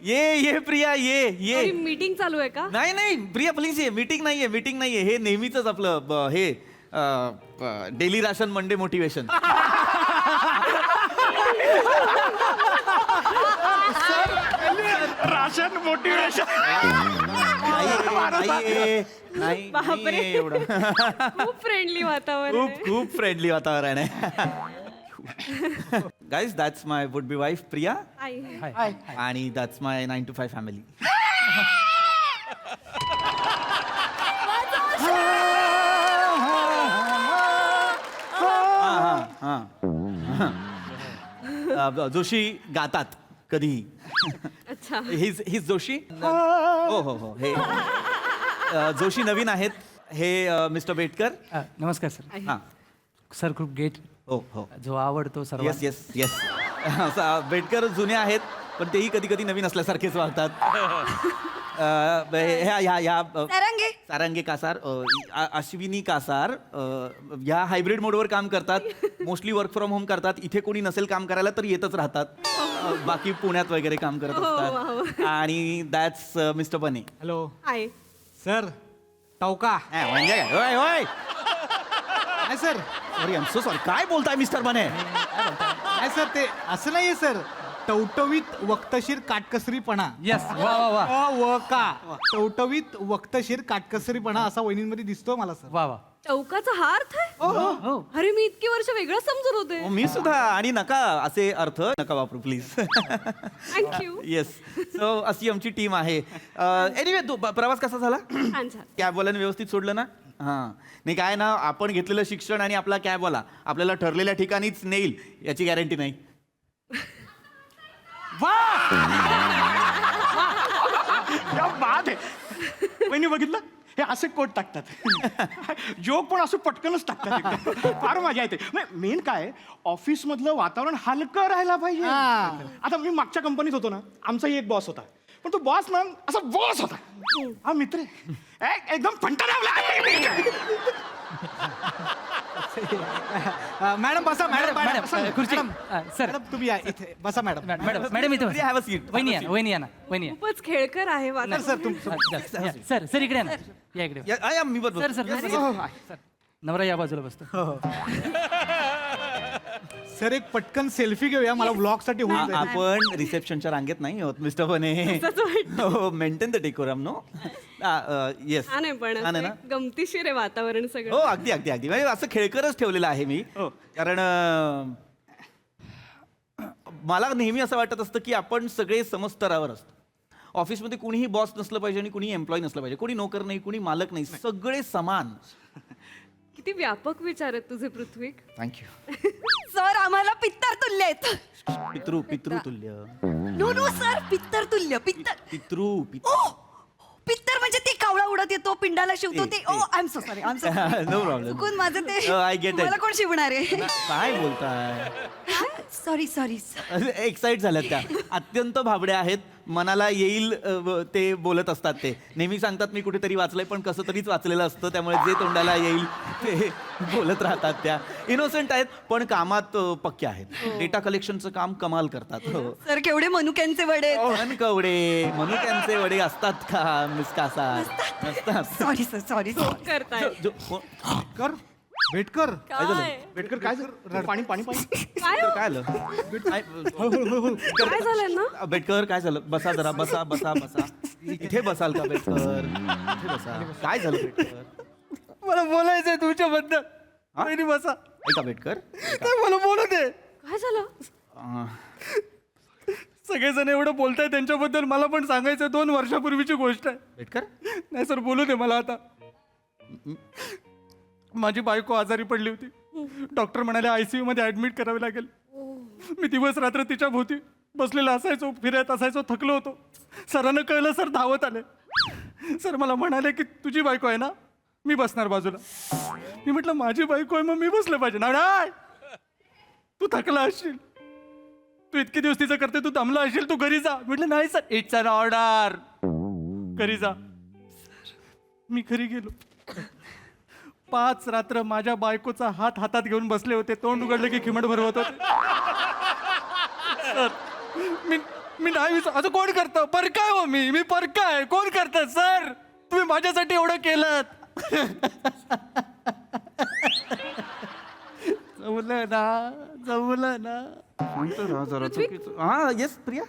Speaker 13: ये प्रिया ये.
Speaker 12: मीटिंग चालू आहे का?
Speaker 13: नाही नाही प्रिया प्लीज ये. मीटिंग नाहीये. हे नेहमीच आपलं हे daily ration Monday motivation.
Speaker 11: Ration motivation.
Speaker 13: नाही एवढं.
Speaker 12: खूप फ्रेंडली वातावरण
Speaker 13: खूप फ्रेंडली वातावरण आहे. Guys that's my would be wife Priya.
Speaker 12: आहे.
Speaker 13: आणि that's my 9 to 5 family. Joshi गातात कधीही.
Speaker 12: अच्छा.
Speaker 13: हिज जोशी. हो हे जोशी नवीन आहेत. हे मिस्टर बेटकर.
Speaker 10: नमस्कार सर.
Speaker 13: हां
Speaker 10: सर खूप गेट
Speaker 13: हो
Speaker 10: जो आवडतो सर्व.
Speaker 13: येस बेटकर जुने आहेत पण तेही कधी कधी नवीन असल्यासारखेच वागतात. सारंगे कासार, अश्विनी कासार या हायब्रिड मोडवर काम करतात. मोस्टली वर्क फ्रॉम होम करतात. इथे कोणी नसेल काम करायला तर येतच राहतात. बाकी पुण्यात वगैरे काम करत असतात. आणि दॅट्स मिस्टर बने.
Speaker 11: हॅलो
Speaker 12: आहे.
Speaker 11: सर टवका.
Speaker 13: म्हणजे काय होय
Speaker 11: नाही sir.
Speaker 13: Sorry I am so sorry. काय बोलताय मिस्टर बने?
Speaker 11: नाही सर ते असं नाहीये सर. टवटवीत वक्तशीर काटकसरीपणा.
Speaker 10: येस वा वा वा
Speaker 11: टवटवीत वक्तशीर काटकसरीपणा असा वहिनींमध्ये दिसतो मला सर.
Speaker 10: वा वा.
Speaker 12: चौकाचा हा अर्थ आहे? अरे मी इतकी वर्ष वेगळं समजत होते.
Speaker 13: मी सुद्धा. आणि नका असे अर्थ नका वापरू प्लीज.
Speaker 12: थँक्यू.
Speaker 13: येस. सो अशी आमची टीम आहे. एनिवे प्रवास कसा झाला?
Speaker 12: छान छान.
Speaker 13: कॅबवाल्याने व्यवस्थित सोडलं ना? हां नाही काय ना, आपण घेतलेलं शिक्षण आणि आपला कॅबवाला आपल्याला ठरलेल्या ठिकाणीच नेईल याची गॅरंटी नाही.
Speaker 2: बाद आहे. वहिनी बघितलं हे असे कोट टाकतात. जोक पण असं पटकनच टाकतात. फार मजा येते. मेन काय ऑफिसमधलं वातावरण हलकं राहायला पाहिजे. आता मी मागच्या कंपनीत होतो ना, आमचाही एक बॉस होता. पण तो बॉस ना असा बॉस होता. हा मित्र एकदम फंटाळला.
Speaker 11: मॅडम बसा.
Speaker 10: मॅडम खुर्ची. सर
Speaker 11: मॅडम तुम्ही या इथे बसा. मॅडम
Speaker 10: मॅडम इथे
Speaker 13: Please have a seat.
Speaker 10: वहिनी या ना.
Speaker 12: खूपच खेळकर आहे वातावरण.
Speaker 10: सर इकडे ना. या इकडे.
Speaker 13: मी बरोबर.
Speaker 10: सर नवरा या बाजूला बसतो.
Speaker 11: सर एक पटकन सेल्फी घेऊया. मला ब्लॉग साठी होऊन जाईल.
Speaker 13: आपण रिसेप्शनच्या रांगेत नाही होत mister Bane. Maintain the decorum no. Yes.
Speaker 12: छान आहे पण
Speaker 13: छान आहे ना?
Speaker 12: असं गमतीशीर आहे वातावरण
Speaker 13: हो
Speaker 12: सगळं.
Speaker 13: अगदी म्हणजे असं खेळकरच ठेवलेलं आहे मी. कारण मला नेहमी असं वाटत असतं की आपण सगळे समस्तरावर असतो. ऑफिसमध्ये कुणीही बॉस नसलं पाहिजे आणि कुणी एम्प्लॉई नसलं पाहिजे. कोणी नोकर नाही, कुणी मालक नाही, सगळे समान.
Speaker 12: किती व्यापक विचार आहेत तुझे पृथ्वी.
Speaker 13: थँक्यू.
Speaker 12: सर आम्हाला पित्तर तुल्य आहेत.
Speaker 13: पितृतुल्य.
Speaker 12: नो सर पित्तर तुल्य. पित्तर म्हणजे ते कावळा उडत येतो पिंडाला शिवतो ते. Oh I am so sorry.
Speaker 13: No problem.
Speaker 12: चुकून माझं ते
Speaker 13: आय गेट
Speaker 12: मला कोण शिवणार आहे?
Speaker 13: काय बोलताय?
Speaker 12: सॉरी.
Speaker 13: एक्साइट झाल्यात त्या. अत्यंत भाबड्या आहेत. मनाला येईल ते बोलत असतात. ते नेहमी सांगतात मी कुठेतरी वाचलंय पण कसं तरीच वाचलेलं असतं. त्यामुळे जे तोंडाला येईल ते बोलत राहतात. त्या इनोसेंट आहेत पण कामात पक्क्या आहेत. डेटा कलेक्शनचं काम कमाल करतात. हो
Speaker 12: सर केवढे मनुक्यांचे वडे.
Speaker 13: मनुक्यांचे वडे असतात का मिस कासा? नसतात.
Speaker 12: सॉरी करताय.
Speaker 11: भेटकर
Speaker 2: बेटकर काय झालं? पाणी
Speaker 12: काय
Speaker 13: काय झालं?
Speaker 12: काय झालंय ना?
Speaker 13: बेटकर काय झालं? बसा जरा. बसा. इथे बसाल का बेटकर? इथे बसा. काय झालं बेटकर?
Speaker 10: मला बोलायचंय तुमच्याबद्दल. वहिनी बसा.
Speaker 13: ऐका बेटकर.
Speaker 10: काय मला बोलू दे.
Speaker 3: काय झालं?
Speaker 13: अं,
Speaker 10: सगळेजण एवढं बोलताय त्यांच्याबद्दल मला पण सांगायचं. 2 वर्षापूर्वीची गोष्ट आहे.
Speaker 13: बेटकर.
Speaker 10: नाही सर, बोलू दे मला आता. माझी बायको आजारी पडली होती. डॉक्टर म्हणाले ICU मध्ये ऍडमिट करावे लागेल. मी दिवस रात्र तिच्या भोवती बसलेला असायचो, फिरत असायचो, थकलो होतो. सरांना कळलं, सर धावत आले. सर मला म्हणाले की तुझी बायको आहे ना, मी बसणार बाजूला. मी म्हटलं माझी बायको आहे मग मी बसलं पाहिजे ना. नाही, तू थकला असशील, तू इतके दिवस तिचं करते, तू दमला असशील, तू घरी जा. म्हटलं नाही सर, इट्स अन ऑर्डर, घरी जा. मी घरी गेलो. 5 रात्र माझ्या बायकोचा हात हातात घेऊन बसले होते. तोंड उघडले की खिमट भरवत होते. सर, मी नाही असं कोण करतं? परकाय हो मी परकाय. कोण करतं सर? तुम्ही माझ्यासाठी एवढं केलं. जमलं ना.
Speaker 13: हा येस प्रिया.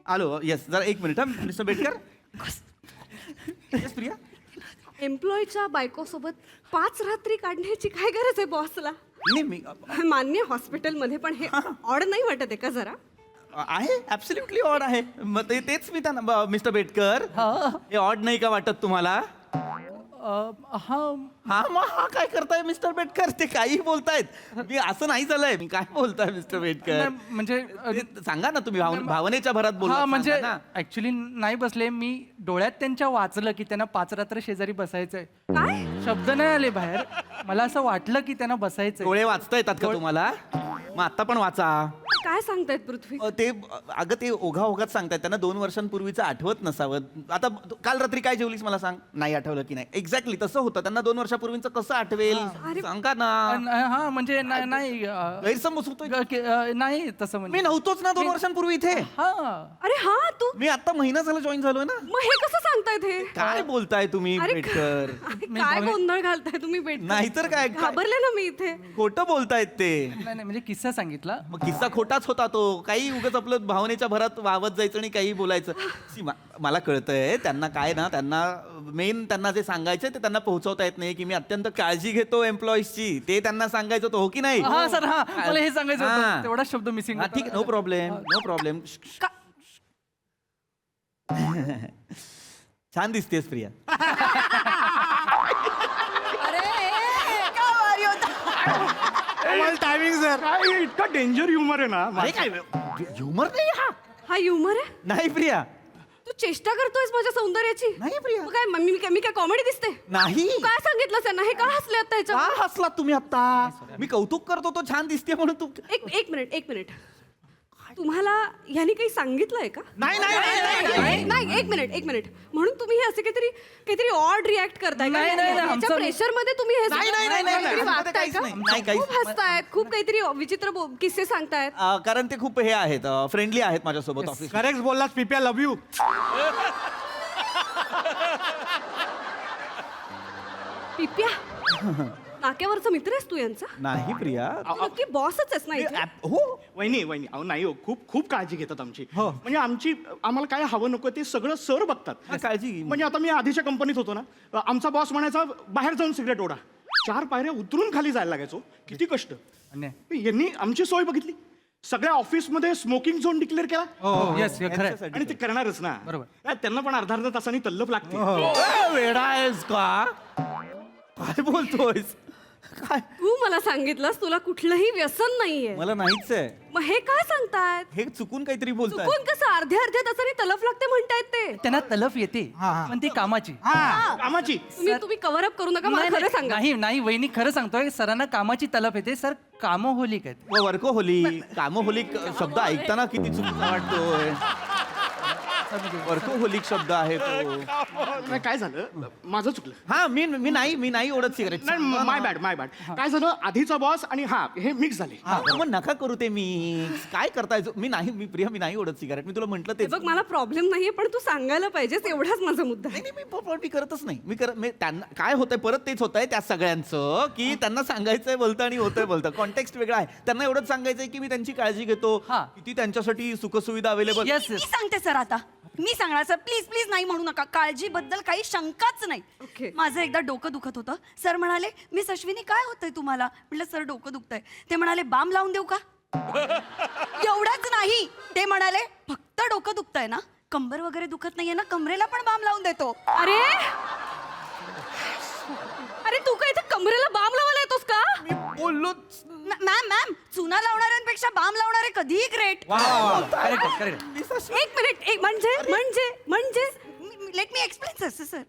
Speaker 13: आलो. येस, जरा 1 minute. Mister Betkar. Yes Priya.
Speaker 6: एम्प्लॉईच्या बायकोसोबत 5 रात्री काढण्याची काय गरज आहे बॉसला?
Speaker 13: नाही मी
Speaker 6: मान्य हॉस्पिटलमध्ये, पण हे ऑड नाही वाटत आहे का जरा?
Speaker 13: आहे, ऍब्सोल्युटली ऑड आहे. मग तेच मी त्यांना मिस्टर बेटकर, हे ऑड नाही का वाटत तुम्हाला?
Speaker 10: हा
Speaker 13: हा मग हा काय करताय मिस्टर बेटकर? ते काही बोलतायत. मी असं नाही झालंय. मी काय बोलताय मिस्टर बेटकर?
Speaker 10: म्हणजे
Speaker 13: ते सांगा ना तुम्ही. भावनेच्या भरात बोला.
Speaker 10: हा म्हणजे ऍक्च्युली नाही बसले. मी डोळ्यात त्यांच्या वाचलं की त्यांना 5 रात्र शेजारी बसायचंय.
Speaker 6: काय?
Speaker 10: शब्द नाही आले बाहेर. मला असं वाटलं की त्यांना बसायचंय.
Speaker 13: डोळे वाचता येतात का तुम्हाला? मग आता पण वाचा.
Speaker 6: काय सांगतायत पृथ्वी?
Speaker 13: ते अगं ते ओघाओघात सांगतायत. त्यांना 2 वर्षांपूर्वीचं आठवत नसावं. आता काल रात्री काय जेवलीस मला सांग. नाही आठवलं की नाही? एक्झॅक्टली तसं होतं. त्यांना 2 वर्षापूर्वीचं कसं आठवेल? सांगा ना.
Speaker 10: हा म्हणजे नाही
Speaker 13: गैरसमज होतोय.
Speaker 10: नाही तसं म्हणजे
Speaker 13: मी नव्हतोच ना 2 वर्षांपूर्वी इथे.
Speaker 10: हा
Speaker 6: अरे हा, तू
Speaker 13: मी आता महिना झाला जॉईन झालोय ना.
Speaker 6: मग हे कसं सांगतायत हे?
Speaker 13: काय बोलताय तुम्ही
Speaker 6: अरे
Speaker 13: बेटकर?
Speaker 6: काय गोंधळ घालताय तुम्ही बेट?
Speaker 13: नाहीतर काय?
Speaker 6: घाबरले ना मी इथे.
Speaker 13: खोटं बोलतायत ते.
Speaker 10: नाही म्हणजे किस्सा सांगितला.
Speaker 13: मग किस्सा खोटाच होता तो. काही उगाच आपलं भावनेच्या भरात वावत जायचं आणि काही बोलायचं. मला कळतंय त्यांना काय ना, त्यांना मेन त्यांना जे सांगायचं ते त्यांना पोहोचवता येत नाही की मी अत्यंत काळजी घेतो एम्प्लॉईजची. ते त्यांना सांगायचं होतं, हो की नाही?
Speaker 10: हा सर, हा मला हे सांगायचं
Speaker 13: हा.
Speaker 10: होतं. तेवढा शब्द मिसिंग.
Speaker 13: ठीक, नो प्रॉब्लेम, नो प्रॉब्लेम. छान दिसतेस प्रिया.
Speaker 11: Timing sir. काय इतका डेंजर ह्युमर आहे ना.
Speaker 13: अरे काय ह्युमर नाही हा.
Speaker 6: हा ह्युमर आहे?
Speaker 13: नाही प्रिया.
Speaker 6: तू चेष्टा करतोयस माझ्या सौंदर्याची?
Speaker 13: नाही प्रिया.
Speaker 6: मग काय मी काय कॉमेडी दिसते?
Speaker 13: नाही.
Speaker 6: तू काय सांगितलं त्यांना? हे का हसले आता
Speaker 13: का
Speaker 6: याच्यावर?
Speaker 13: हसलात तुम्ही आता? मी कौतुक करतो तो छान दिसते म्हणून तू.
Speaker 6: एक मिनिट. तुम्हाला ह्यानी काही सांगितलंय का?
Speaker 13: नाही
Speaker 6: नाही, एक मिनिट. म्हणून तुम्ही हे असे काहीतरी ऑड रिॲक्ट करताय का?
Speaker 10: नाही,
Speaker 6: ह्याच्या प्रेशर मध्ये तुम्ही हे
Speaker 13: नाही,
Speaker 6: सगळं
Speaker 13: नाही, नाही,
Speaker 6: काहीतरी
Speaker 13: नाही,
Speaker 6: वागताय
Speaker 13: काहीच
Speaker 6: का?
Speaker 13: नाही. नाही, काहीच
Speaker 6: खूप हसतायत, खूप काहीतरी विचित्र किस्से सांगतायत.
Speaker 13: कारण ते खूप हे आहेत, फ्रेंडली आहेत माझ्यासोबत ऑफिस.
Speaker 11: करेक्ट बोललास पिप्या. Love you.
Speaker 6: पिप्या, नाक्यावरचा मित्र आहेस तू यांचा?
Speaker 13: नाही प्रिया.
Speaker 6: तू नक्की बॉसच आहेस ना इथे?
Speaker 13: हो.
Speaker 11: वहिनी अहो नाही हो, खूप काळजी घेतात आमची. म्हणजे आम्हाला काय हवं नको ते सगळं सर बघतात.
Speaker 13: काळजी.
Speaker 11: म्हणजे आता मी आधीच्या कंपनीत होतो ना, आमचा बॉस म्हणायचा बाहेर जाऊन सिगरेट ओढा. 4 पायऱ्या उतरून खाली जायला लागायचो. किती कष्ट. यांनी आमची सोय बघितली. सगळ्या ऑफिसमध्ये स्मोकिंग झोन डिक्लेअर केला.
Speaker 10: येस खरं.
Speaker 11: आणि ते करणारच ना.
Speaker 10: बरोबर.
Speaker 11: त्यांना पण अर्धा तासांनी तल्लफ लागते.
Speaker 13: वेडा आहेस का? काय बोलतोयस? काय?
Speaker 6: तू मला सांगितलंस तुला कुठलंही व्यसन नाहीये.
Speaker 13: मला नाहीच आहे.
Speaker 6: मग हे काय सांगतायत?
Speaker 13: हे चुकून काहीतरी बोलताय.
Speaker 6: चुकून कसं? अर्ध्या तासांनी तलफ लागते म्हणतायत ते.
Speaker 10: त्यांना तलफ येते पण ती कामाची.
Speaker 11: कामाची.
Speaker 6: तुम्ही कव्हर अप करू नका. मला खरं सांगा.
Speaker 10: नाही वहिनी खरं सांगतोय. सरांना कामाची तलफ येते. सर कामोहोलिक आहेत.
Speaker 13: वर्कोहोलिक. कामोहोलिक शब्द ऐकताना किती चुकीचा वाटतोय. वर्कोहोलिक शब्द आहे तो.
Speaker 11: नाही, काय झालं? माझं चुकलं.
Speaker 13: हा मी नाही ओढत सिगारेट.
Speaker 11: माय बॅड. काय झालं? आधीचा बॉस आणि हे मिक्स झाले.
Speaker 13: मग नका करू ते. मी काय करताय? मी नाही ओढत सिगारेट. मी तुला म्हंटल ते.
Speaker 6: बघ, मला प्रॉब्लेम नाहीये, पण तू सांगायला पाहिजेस, एवढाच माझा मुद्दा आहे.
Speaker 13: मी करतच नाही. मी त्यांना काय होतंय परत तेच होतंय त्या सगळ्यांचं की त्यांना सांगायचंय बोलतं आणि होतंय बोलतं. कॉन्टेक्स्ट वेगळा आहे. त्यांना एवढंच सांगायचंय की मी त्यांची काळजी घेतो, किती त्यांच्यासाठी सुखसुविधा अवेलेबल.
Speaker 12: मी सांगते सर आता मी सांगणार सर प्लीज प्लीज नाही म्हणू नका काळजीबद्दल काही शंकाच
Speaker 6: Okay.
Speaker 12: नाही माझं एकदा डोकं दुखत होतं सर म्हणाले मिस अश्विनी काय होतंय तुम्हाला म्हटलं सर डोकं दुखतंय ते म्हणाले बाम लावून देऊ का एवढंच नाही ते म्हणाले फक्त डोकं दुखतंय ना कंबर वगैरे दुखत नाहीये ना कमरेला पण बाम लावून देतो
Speaker 6: अरे अरे तू काय इथे कमरेला बाम लावायला येतोस का
Speaker 13: बोललो
Speaker 12: मॅम मॅम चुना लावणाऱ्यांपेक्षा बाम लावणारे कधीही ग्रेट
Speaker 6: एक मिनिट एक म्हणजे
Speaker 12: let me explain sir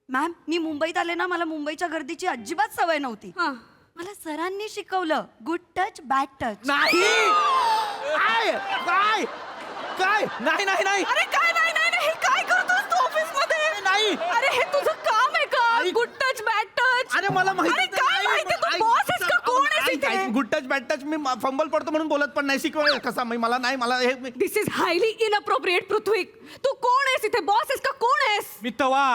Speaker 12: ma'am मी मुंबईत आले ना मला मुंबईच्या गर्दीची अजिबात सवय नव्हती
Speaker 6: हा.
Speaker 12: मला सरांनी शिकवलं गुड टच बॅड टच
Speaker 13: नाही काय काय काय नाही नाही नाही
Speaker 6: अरे काय नाही नाही नाही, हे काय करतोस तू ऑफिस मध्ये
Speaker 13: नाही.
Speaker 6: अरे हे तुझं काम आहे का गुड टच बॅड टच
Speaker 13: अरे मला माहिती
Speaker 6: अरे काय माहिती तू बॉस आहेस का कोण आहेस इथे
Speaker 13: good touch bad touch me fumble पडतो म्हणून बोलत पण नाही शिकवलं कसा मला नाही मला हे
Speaker 6: दिस इज हायली इनअप्रोप्रिएट पृथ्वी तू कोण आहेस इथे बॉस आहेस का कोण आहेस
Speaker 10: मी तवा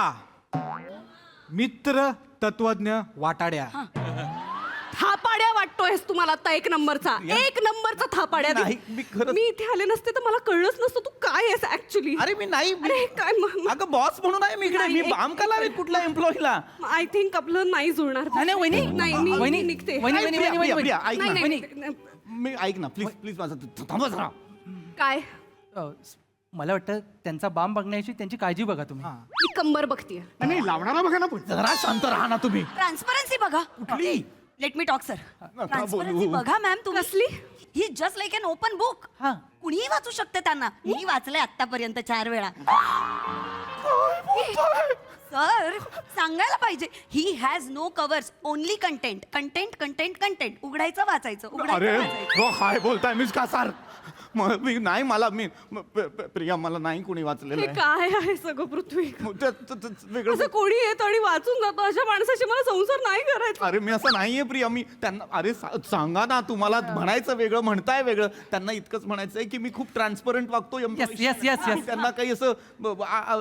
Speaker 10: मित्र तत्वज्ञ वाटाड्या
Speaker 6: थापाड्या वाटतोयस तुम्हाला आता एक नंबरचा थापाड्या
Speaker 13: नाही, मी खरंच-
Speaker 6: मी इथे आले नसते तर मला कळलंच नसतं तू काय आहेस ऍक्च्युली
Speaker 13: अरे मी नाही
Speaker 6: अरे काय
Speaker 13: अगं बॉस म्हणून आहे मी इकडे
Speaker 6: नाही,
Speaker 13: मी
Speaker 6: एक-
Speaker 13: बाम का लावेल कुठल्या एम्प्लॉईला
Speaker 6: आय थिंक आपलं नाही जुळणार
Speaker 10: नाही, वहिनी.
Speaker 6: नाही
Speaker 10: वहिनी,
Speaker 6: मी निघते
Speaker 10: वहिनी, वहिनी, वहिनी, वहिनी.
Speaker 13: ऐक
Speaker 6: नाही,
Speaker 13: ना
Speaker 6: नाही,
Speaker 10: वहिनी.
Speaker 6: नाही.
Speaker 13: मी ऐक ना प्लीज प्लीज माझं थांबा जरा
Speaker 6: काय
Speaker 10: मला वाटतं त्यांचा बाम बघण्याची त्यांची काळजी बघा तुम्ही
Speaker 6: मी कंबर बघतीये
Speaker 11: नाही लावणारा बघा ना पण
Speaker 13: जरा शांत राहा ना तुम्ही
Speaker 12: ट्रान्सपरन्सी बघा
Speaker 13: कुठली
Speaker 12: लेट मी टॉक सर
Speaker 13: नका
Speaker 12: ट्रान्सपरन्सी
Speaker 13: बोलू.
Speaker 12: बघा मॅम तुम्ही
Speaker 6: कसली?
Speaker 12: ही just like an open book
Speaker 10: हा.
Speaker 12: कुणीही वाचू शकते त्यांना मी वाचलंय आतापर्यंत 4 वेळा सर सांगायला पाहिजे he has no covers only content content content content उघडायचं वाचायचं
Speaker 13: अरे
Speaker 12: उघडायचं वाचायचं
Speaker 13: हो काय बोलताय मीच का सर मी नाही मला मी प्रिया मला नाही कोणी वाचलेलं
Speaker 6: हे
Speaker 13: आहे
Speaker 6: काय आहे सगळं पृथ्वी
Speaker 13: वेगळं
Speaker 6: असं कोणी येतो आणि वाचून जातो अशा माणसाशी मला संसार नाही करायचा
Speaker 13: अरे मी असं नाहीये प्रिया मी त्यांना अरे सांगा ना तुम्हाला म्हणायचं वेगळं म्हणताय वेगळं त्यांना इतकंच म्हणायचंय की मी खूप ट्रान्सपरंट वागतो
Speaker 10: yes.
Speaker 13: त्यांना काही असं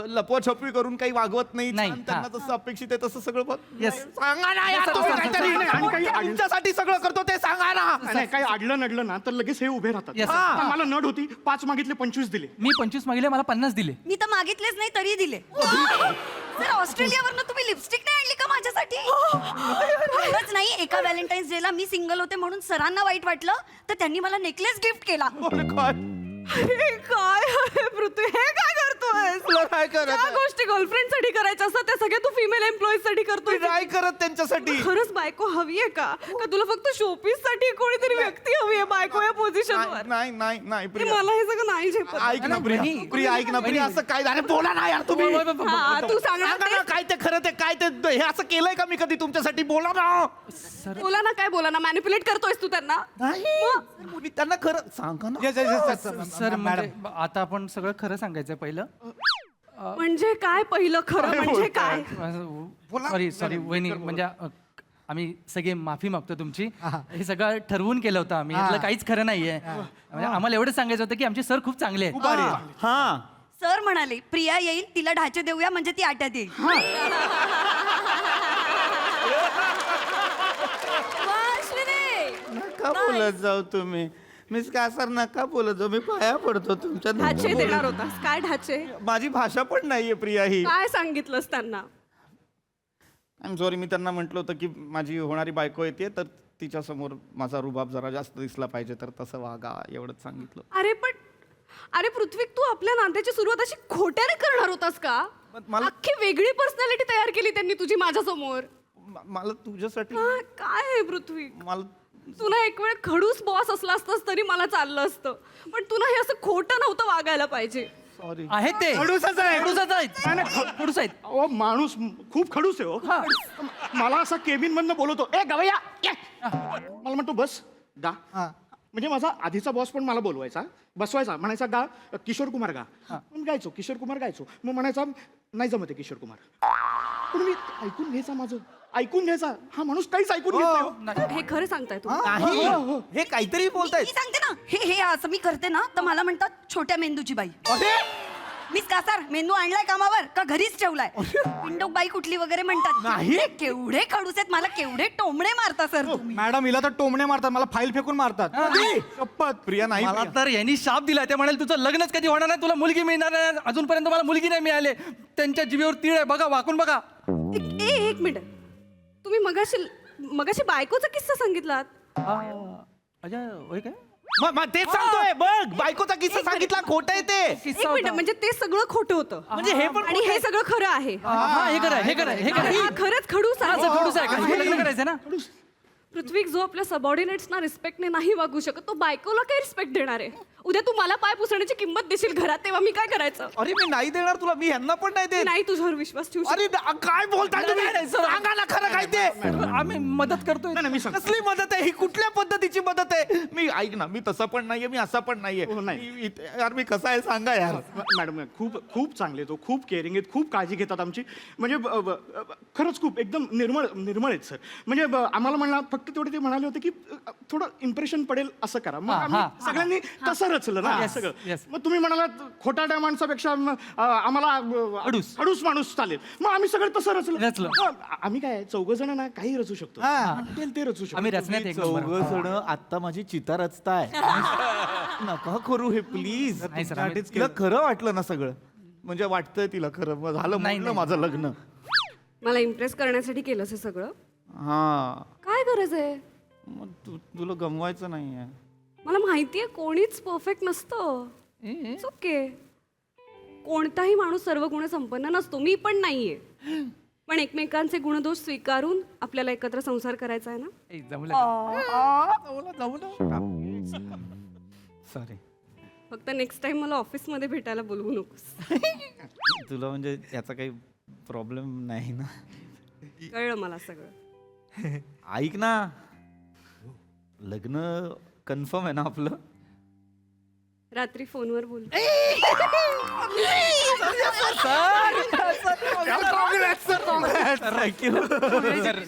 Speaker 13: लपवाछपवी करून काही वागवत नाही
Speaker 10: नाही,
Speaker 13: छान त्यांना
Speaker 10: हा.
Speaker 13: जसं अपेक्षित आहे तसं सगळं
Speaker 10: Yes.
Speaker 13: सांगा ना यार, तुम्ही काहीतरी.
Speaker 11: आणि काही
Speaker 13: मी तुमच्यासाठी सगळं करतो ते सांगा ना
Speaker 11: नाही काही अडलं नडलं ना तर लगेच हे उभे राहतात
Speaker 10: Yes.
Speaker 11: आता मला नड होती 5 मागितले 25 दिले
Speaker 10: मी 25 मागले मला 50 दिले
Speaker 12: मी तर मागितलेच नाही तरी दिले सर ऑस्ट्रेलियावरनं तुम्ही लिपस्टिक नाही आणली का माझ्यासाठी खरंच नाही एका व्हॅलेंटाईन्स डेला मी सिंगल होते म्हणून सरांना वाईट वाटलं तर त्यांनी मला नेकलेस गिफ्ट केला
Speaker 13: अरे काय
Speaker 6: अरे काय आहे पृथ्वी हे काय करतोय
Speaker 13: तुला काय करत
Speaker 6: ज्या
Speaker 13: आहे?
Speaker 6: गोष्टी गर्लफ्रेंड साठी करायच्या असतात त्या सगळ्या तू फिमेल एम्प्लॉईज साठी करतोय
Speaker 13: मी नाही करत त्यांच्यासाठी
Speaker 6: खरंच बायको हवी आहे का तुला फक्त शोपीस साठी कोणीतरी व्यक्ती हवी आहे बायको या पोझिशन वर
Speaker 13: नाही नाही नाही
Speaker 6: हे
Speaker 13: प्रिया
Speaker 6: मला हे सगळं नाही झेपत
Speaker 13: ऐक ना प्रिया
Speaker 10: वहिनी,
Speaker 13: प्रिया ऐक ना प्रिया असं काय झालं बोला ना यार तुम्ही
Speaker 6: हा, तू सांगणार
Speaker 13: सांगा ना काय ते खरं ते काय ते हे असं केलंय का मी कधी तुमच्यासाठी बोला ना
Speaker 6: बोला ना काय बोला ना मॅनिप्युलेट करतोयस तू त्यांना
Speaker 13: नाही मी त्यांना खरं सांगा ना
Speaker 10: सर म्हणजे आता आपण सगळं खरं सांगायचं पहिलं
Speaker 6: म्हणजे काय पहिलं खरं म्हणजे काय
Speaker 10: सॉरी वहिनी म्हणजे आम्ही सगळे माफी मागतो तुमची हे सगळं ठरवून केलं होतं आम्ही यातलं काहीच खरं नाहीये म्हणजे आम्हाला एवढं सांगायचं होतं की आमचे सर खूप चांगले आहेत
Speaker 13: हा
Speaker 12: सर म्हणाले प्रिया येईल तिला ढाचे देऊया म्हणजे ती आट्यात येईल वा, अश्विनी.
Speaker 13: नका बोलत जाऊ तुम्ही मिस का सर नका बोलत जाऊ मी पाया पडतो तुमच्या
Speaker 6: ढाचे देणार होतास काय ढाचे
Speaker 13: माझी भाषा पण नाहीये प्रिया ही
Speaker 6: काय सांगितलंस त्यांना
Speaker 13: आय एम सॉरी मी त्यांना म्हटलं होतं की माझी होणारी बायको येते तर तिच्या समोर माझा रुबाब जरा जास्त दिसला पाहिजे तर तसं वागा एवढंच सांगितलं
Speaker 6: अरे पृथ्वी तू आपल्या नात्याची सुरुवात अशी खोट्याने करणार होतास का
Speaker 13: पण मला-
Speaker 6: अख्खी वेगळी पर्सनॅलिटी तयार केली त्यांनी तुझी माझ्या समोर
Speaker 13: मला तुझ्यासाठी
Speaker 6: काय आहे पृथ्वी
Speaker 13: मला
Speaker 6: तुला एक वेळ खडूस बॉस असला असतास तरी मला चाललं असतं पण तुला हे असं खोटं नव्हतं वागायला पाहिजे
Speaker 13: सॉरी
Speaker 10: आहेत ते
Speaker 11: खडूसच आहे.
Speaker 10: खडूसच आहेत खडूस आहेत
Speaker 11: अहो माणूस खूप खडूस आहे हो मला असा केबिन मधनं बोलवतो ए गवया ये." मला म्हणतो बस गा म्हणजे माझा आधीचा बॉस पण मला बोलवायचा बसवायचा म्हणायचा गा किशोर कुमार गा पण गायचो किशोर कुमार गायचो मग म्हणायचा नाही जमत आहे किशोर कुमार पण मी ऐकून घ्यायचा माझं ऐकून घ्यायचा हा माणूस काहीच ऐकून घेत नाही
Speaker 6: हे खरं सांगताय तू
Speaker 13: नाही हे काहीतरी बोलतायत
Speaker 12: मी सांगते ना हे असं मी करते ना तर मला म्हणतात छोट्या मेंदूची बाई मिस कासार मेंदू आणलाय कामावर का घरीच ठेवलाय? पिंडोक बाई कुठली वगैरे म्हणतात.
Speaker 13: नाही.
Speaker 12: केवढे खडूस आहेत, मला केवढे टोमणे मारता सर तुम्ही.
Speaker 11: मॅडम हिला तर टोमणे मारतात, मला फाईल फेकून मारतात. शपथ.
Speaker 2: प्रिया नाही
Speaker 10: मला
Speaker 2: प्रिया.
Speaker 10: तर यांनी शाप दिला. ते म्हणाले तुझं लग्नच कधी होणार नाही, तुला मुलगी मिळणार नाही. अजूनपर्यंत मला मुलगी नाही मिळाली. त्यांच्या जिभेवर तीळ आहे, बघा वाकून बघा.
Speaker 6: एक मिनिट, तुम्ही मगाशी बायकोचा किस्सा सांगितलात.
Speaker 10: अजय होय काय?
Speaker 13: मग तेच सांगतोय बघ, बायकोचा किस्सा सांगितला, खोटं आहे ते.
Speaker 6: एक मिनिट, म्हणजे ते सगळं खोटं होतं
Speaker 13: म्हणजे हे पण
Speaker 6: आणि हे सगळं खरं आहे.
Speaker 10: हा हे करा हे करा हे करा.
Speaker 6: हा खरंच खडूस आहे.
Speaker 10: खडूस आहे का? लग्न करायचं ना.
Speaker 6: पृथ्वी जो आपल्या सबऑर्डिनेट्सना रिस्पेक्टने नाही वागू शकत, तो बायकोला काय रिस्पेक्ट देणार आहे? उद्या तू मला पाय पुसण्याची किंमत देशील घरात, तेव्हा मी काय करायचं?
Speaker 13: अरे मी नाही देणार तुला, मी ह्यांना पण नाही देत.
Speaker 6: नाही तुझ्यावर विश्वास ठेवू शकत.
Speaker 13: अरे काय बोलताय तुम्ही? सांगा ना खरं काय ते.
Speaker 10: आम्ही मदत करतोय.
Speaker 11: नाही, मी सांगतो.
Speaker 13: कसली मदत आहे ही? कुठल्या पद्धतीची मदत आहे? मी ऐक ना, मी तसं पण नाहीये, मी असा पण नाहीये.
Speaker 11: हो, नाही.
Speaker 13: यार मी कसा आहे सांगा यार.
Speaker 11: मॅडम खूप खूप चांगले, तो खूप केअरिंग आहेत, खूप काळजी घेतात आमची. म्हणजे खरंच खूप एकदम निर्मळ आहेत सर. म्हणजे आम्हाला म्हणला फक्त तेवढे ते म्हणाले होते की थोडं इम्प्रेशन पडेल असं करा. मग आम्ही सगळ्यांनी तसं रचलं ना सगळं. मग तुम्ही म्हणालात खोटाड्या माणसापेक्षा आम्हाला हडूस माणूस चालेल, मग आम्ही सगळं तसं रचलं. आम्ही काय चौघ जण ना काही रचू शकतो. ते रचू शकतो.
Speaker 10: आम्ही रचण्यात एक नंबर.
Speaker 13: चौघ जण आता माझी चिता रचताय. नका करू हे प्लीज.
Speaker 10: नाही सर, आम्ही-
Speaker 13: तिला खरं वाटलं ना सगळं, म्हणजे वाटतंय तिला खरं. मग झालं
Speaker 10: नाही,
Speaker 13: म्हणलं
Speaker 10: नाही.
Speaker 13: माझं लग्न.
Speaker 6: मला इम्प्रेस करण्यासाठी केलं हे सगळं?
Speaker 13: हा
Speaker 6: काय गरज आहे?
Speaker 13: मग तुला गमवायचं नाहीये.
Speaker 6: मला माहितीये कोणीच परफेक्ट नसतं. It's okay. कोणताही माणूस सर्व गुण संपन्न नसतो, मी पण नाहीये. पण एकमेकांचे गुणदोष स्वीकारून आपल्याला एकत्र संसार करायचा आहे ना.
Speaker 10: ए, जमलं
Speaker 13: सॉरी.
Speaker 6: फक्त नेक्स्ट टाइम मला ऑफिसमध्ये भेटायला बोलवू नकोस.
Speaker 13: तुला म्हणजे याचा काही प्रॉब्लेम नाही ना?
Speaker 6: कळलं मला सगळं.
Speaker 13: ऐक ना, लग्न कन्फर्म आहे ना आपलं?
Speaker 6: रात्री फोनवर बोल.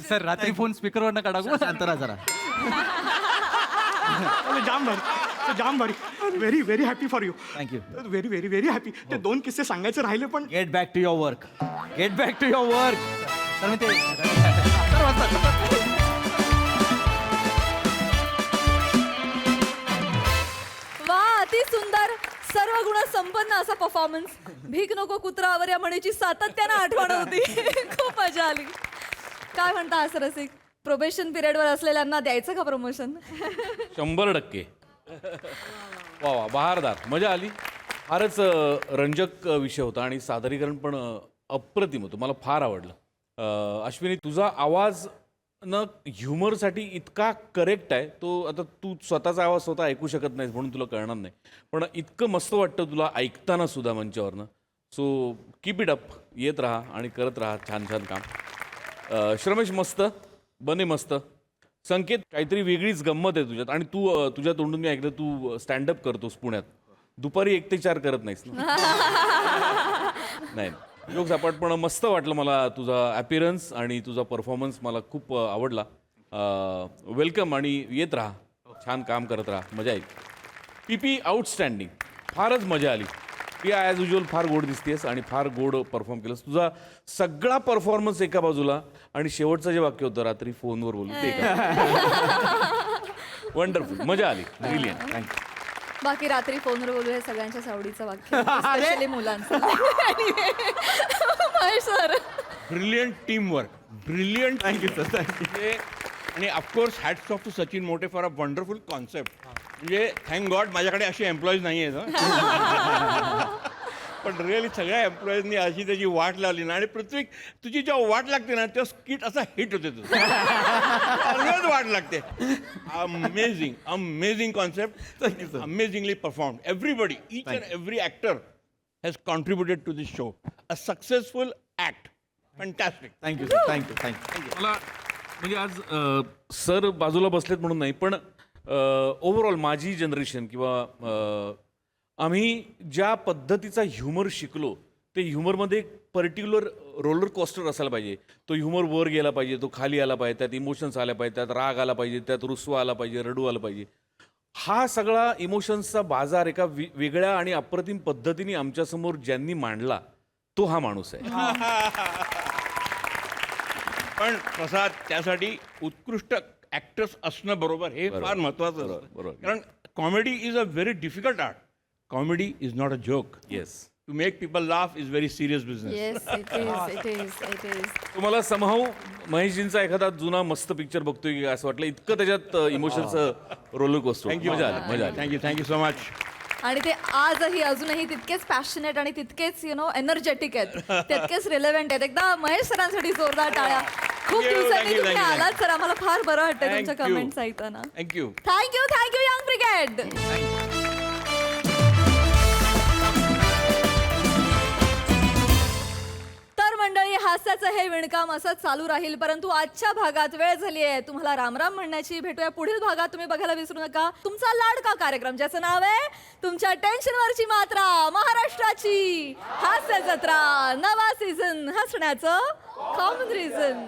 Speaker 10: सर रात्री फोन स्पीकरवर नका टाकू.
Speaker 13: शांत राहा जरा.
Speaker 11: जाम भारी. Very very happy for you.
Speaker 13: Thank you.
Speaker 11: Very very very happy. ते 2 किस्से सांगायचे राहिले पण
Speaker 13: get back to your work. Get back to your work.
Speaker 10: तर मी ते
Speaker 3: वा, अति सुंदर, सर्व गुण संपन्न असा परफॉर्मन्स. भीक नको कुत्रावर या म्हणीची सातत्यानं आठवण होती. खूप मजा आली. काय म्हणता असं रसिक, प्रोबेशन पिरियडवर असलेल्यांना द्यायचं का प्रमोशन?
Speaker 8: 100%. वा वा, बहारदार, मजा आली. फारच रंजक विषय होता आणि सादरीकरण पण अप्रतिम होतं. मला फार आवडलं. अश्विनी, तुझा आवाज न ह्युमरसाठी इतका करेक्ट आहे. तो आता तू स्वतःचा आवाज स्वतः ऐकू शकत नाहीस म्हणून तुला कळणार नाही, पण इतकं मस्त वाटतं तुला ऐकताना सुद्धा मंचावरनं. So keep it up. येत राहा आणि करत राहा छान छान काम. श्रमेश मस्त, बने मस्त. संकेत, काहीतरी वेगळीच गंमत आहे तुझ्यात. आणि तू तुझ्या तोंडून मी ऐकलं तू स्टँडअप करतोस पुण्यात. दुपारी 1 ते 4 करत नाहीस ना? नाही, जोक सपाट, पण मस्त वाटलं मला तुझा ॲपिरन्स आणि तुझा परफॉर्मन्स मला खूप आवडला. वेलकम आणि येत राहा, छान काम करत राहा, मजा येईल. पी आउटस्टँडिंग, फारच मजा आली. प्रिया ॲज युजल फार गोड दिसतेस आणि फार गोड परफॉर्म केलंस. तुझा सगळा परफॉर्मन्स एका बाजूला आणि शेवटचं जे वाक्य होतं रात्री फोनवर बोलू ते वंडरफुल, मजा आली. Brilliant, thank you.
Speaker 3: बाकी रात्री फोनवर बोलू हे सगळ्यांच्या आवडीचं वाक्य, स्पेशली मुलांचं. Mahesh sir,
Speaker 9: brilliant team work, brilliant. Thank you sir, thank you. आणि of course hats off to Sachin More for a wonderful concept. म्हणजे थँक गॉड माझ्याकडे अशी एम्प्लॉईज नाही आहेत. पण रिअली सगळ्या एम्प्लॉईजनी अशी त्याची वाट लावली ना. आणि पृथ्वी, तुझी जेव्हा वाट लागते ना तेव्हा स्किट असा हिट होते तुझं. सगळ्याच वाट लागते. Amazing, amazing concept, amazingly perform. Everybody, each and every actor has contributed to this show. A successful act. Fantastic.
Speaker 13: Thank you sir. Thank you thank you.
Speaker 8: मला म्हणजे आज सर बाजूला बसलेत म्हणून नाही, पण ओव्हरऑल माझी जनरेशन किंवा आम्ही ज्या पद्धतीचा ह्युमर शिकलो ते ह्युमरमध्ये एक पर्टिक्युलर रोलर कोस्टर असायला पाहिजे. तो ह्युमर वर गेला पाहिजे, तो खाली आला पाहिजे, त्यात इमोशन्स आल्या पाहिजे, त्यात राग आला पाहिजे, त्यात रुसवा आला पाहिजे, रडू आला पाहिजे. हा सगळा इमोशन्सचा बाजार एका वेगळ्या आणि अप्रतिम पद्धतीने आमच्यासमोर ज्यांनी मांडला तो हा माणूस आहे.
Speaker 9: पण प्रसाद त्यासाठी उत्कृष्ट ऍक्टर्स असणं बरोबर हे फार महत्वाचं
Speaker 8: बरोबर,
Speaker 9: असतं.
Speaker 8: बरोबर.
Speaker 9: कारण comedy is a very difficult art. Comedy is not a joke.
Speaker 8: Yes.
Speaker 9: To make people laugh is very serious business.
Speaker 3: Yes it is.
Speaker 8: तुम्हाला समहाऊ महेशजींचा एखादा जुना मस्त पिक्चर बघतोय की असं वाटलं, इतकं त्याच्यात इमोशनचं रोलर कोस्टर.
Speaker 9: थँक्यू
Speaker 8: मजा आली, मजा आली.
Speaker 9: Thank you so much.
Speaker 3: आणि ते आजही अजूनही तितकेच पॅशनेट आणि तितकेच एनर्जेटिक आहेत, तितकेच रिलेव्हंट आहेत. एकदा महेश सरांसाठी जोरदार टाळ्या. खूप
Speaker 9: Thank you,
Speaker 3: दिवसांनी
Speaker 9: thank you,
Speaker 3: तुम्ही
Speaker 9: thank you.
Speaker 3: आलात सर, आम्हाला फार बरं वाटतंय
Speaker 9: Thank
Speaker 3: तुमच्या
Speaker 9: you.
Speaker 3: कमेंट्स ऐकताना.
Speaker 9: थँक्यू.
Speaker 3: Thank you young brigade. तर मंडळी, हास्याचं हे विणकाम असंच चालू राहील, परंतु आजच्या भागात वेळ झाली आहे तुम्हाला रामराम म्हणण्याची. भेटूया पुढील भागात. तुम्ही बघायला विसरू नका तुमचा लाडका कार्यक्रम, ज्याचं नाव आहे तुमच्या टेन्शनवरची मात्रा, महाराष्ट्राची हास्य जत्रा, नवा सीझन, हसण्याचं कॉमन रिझन.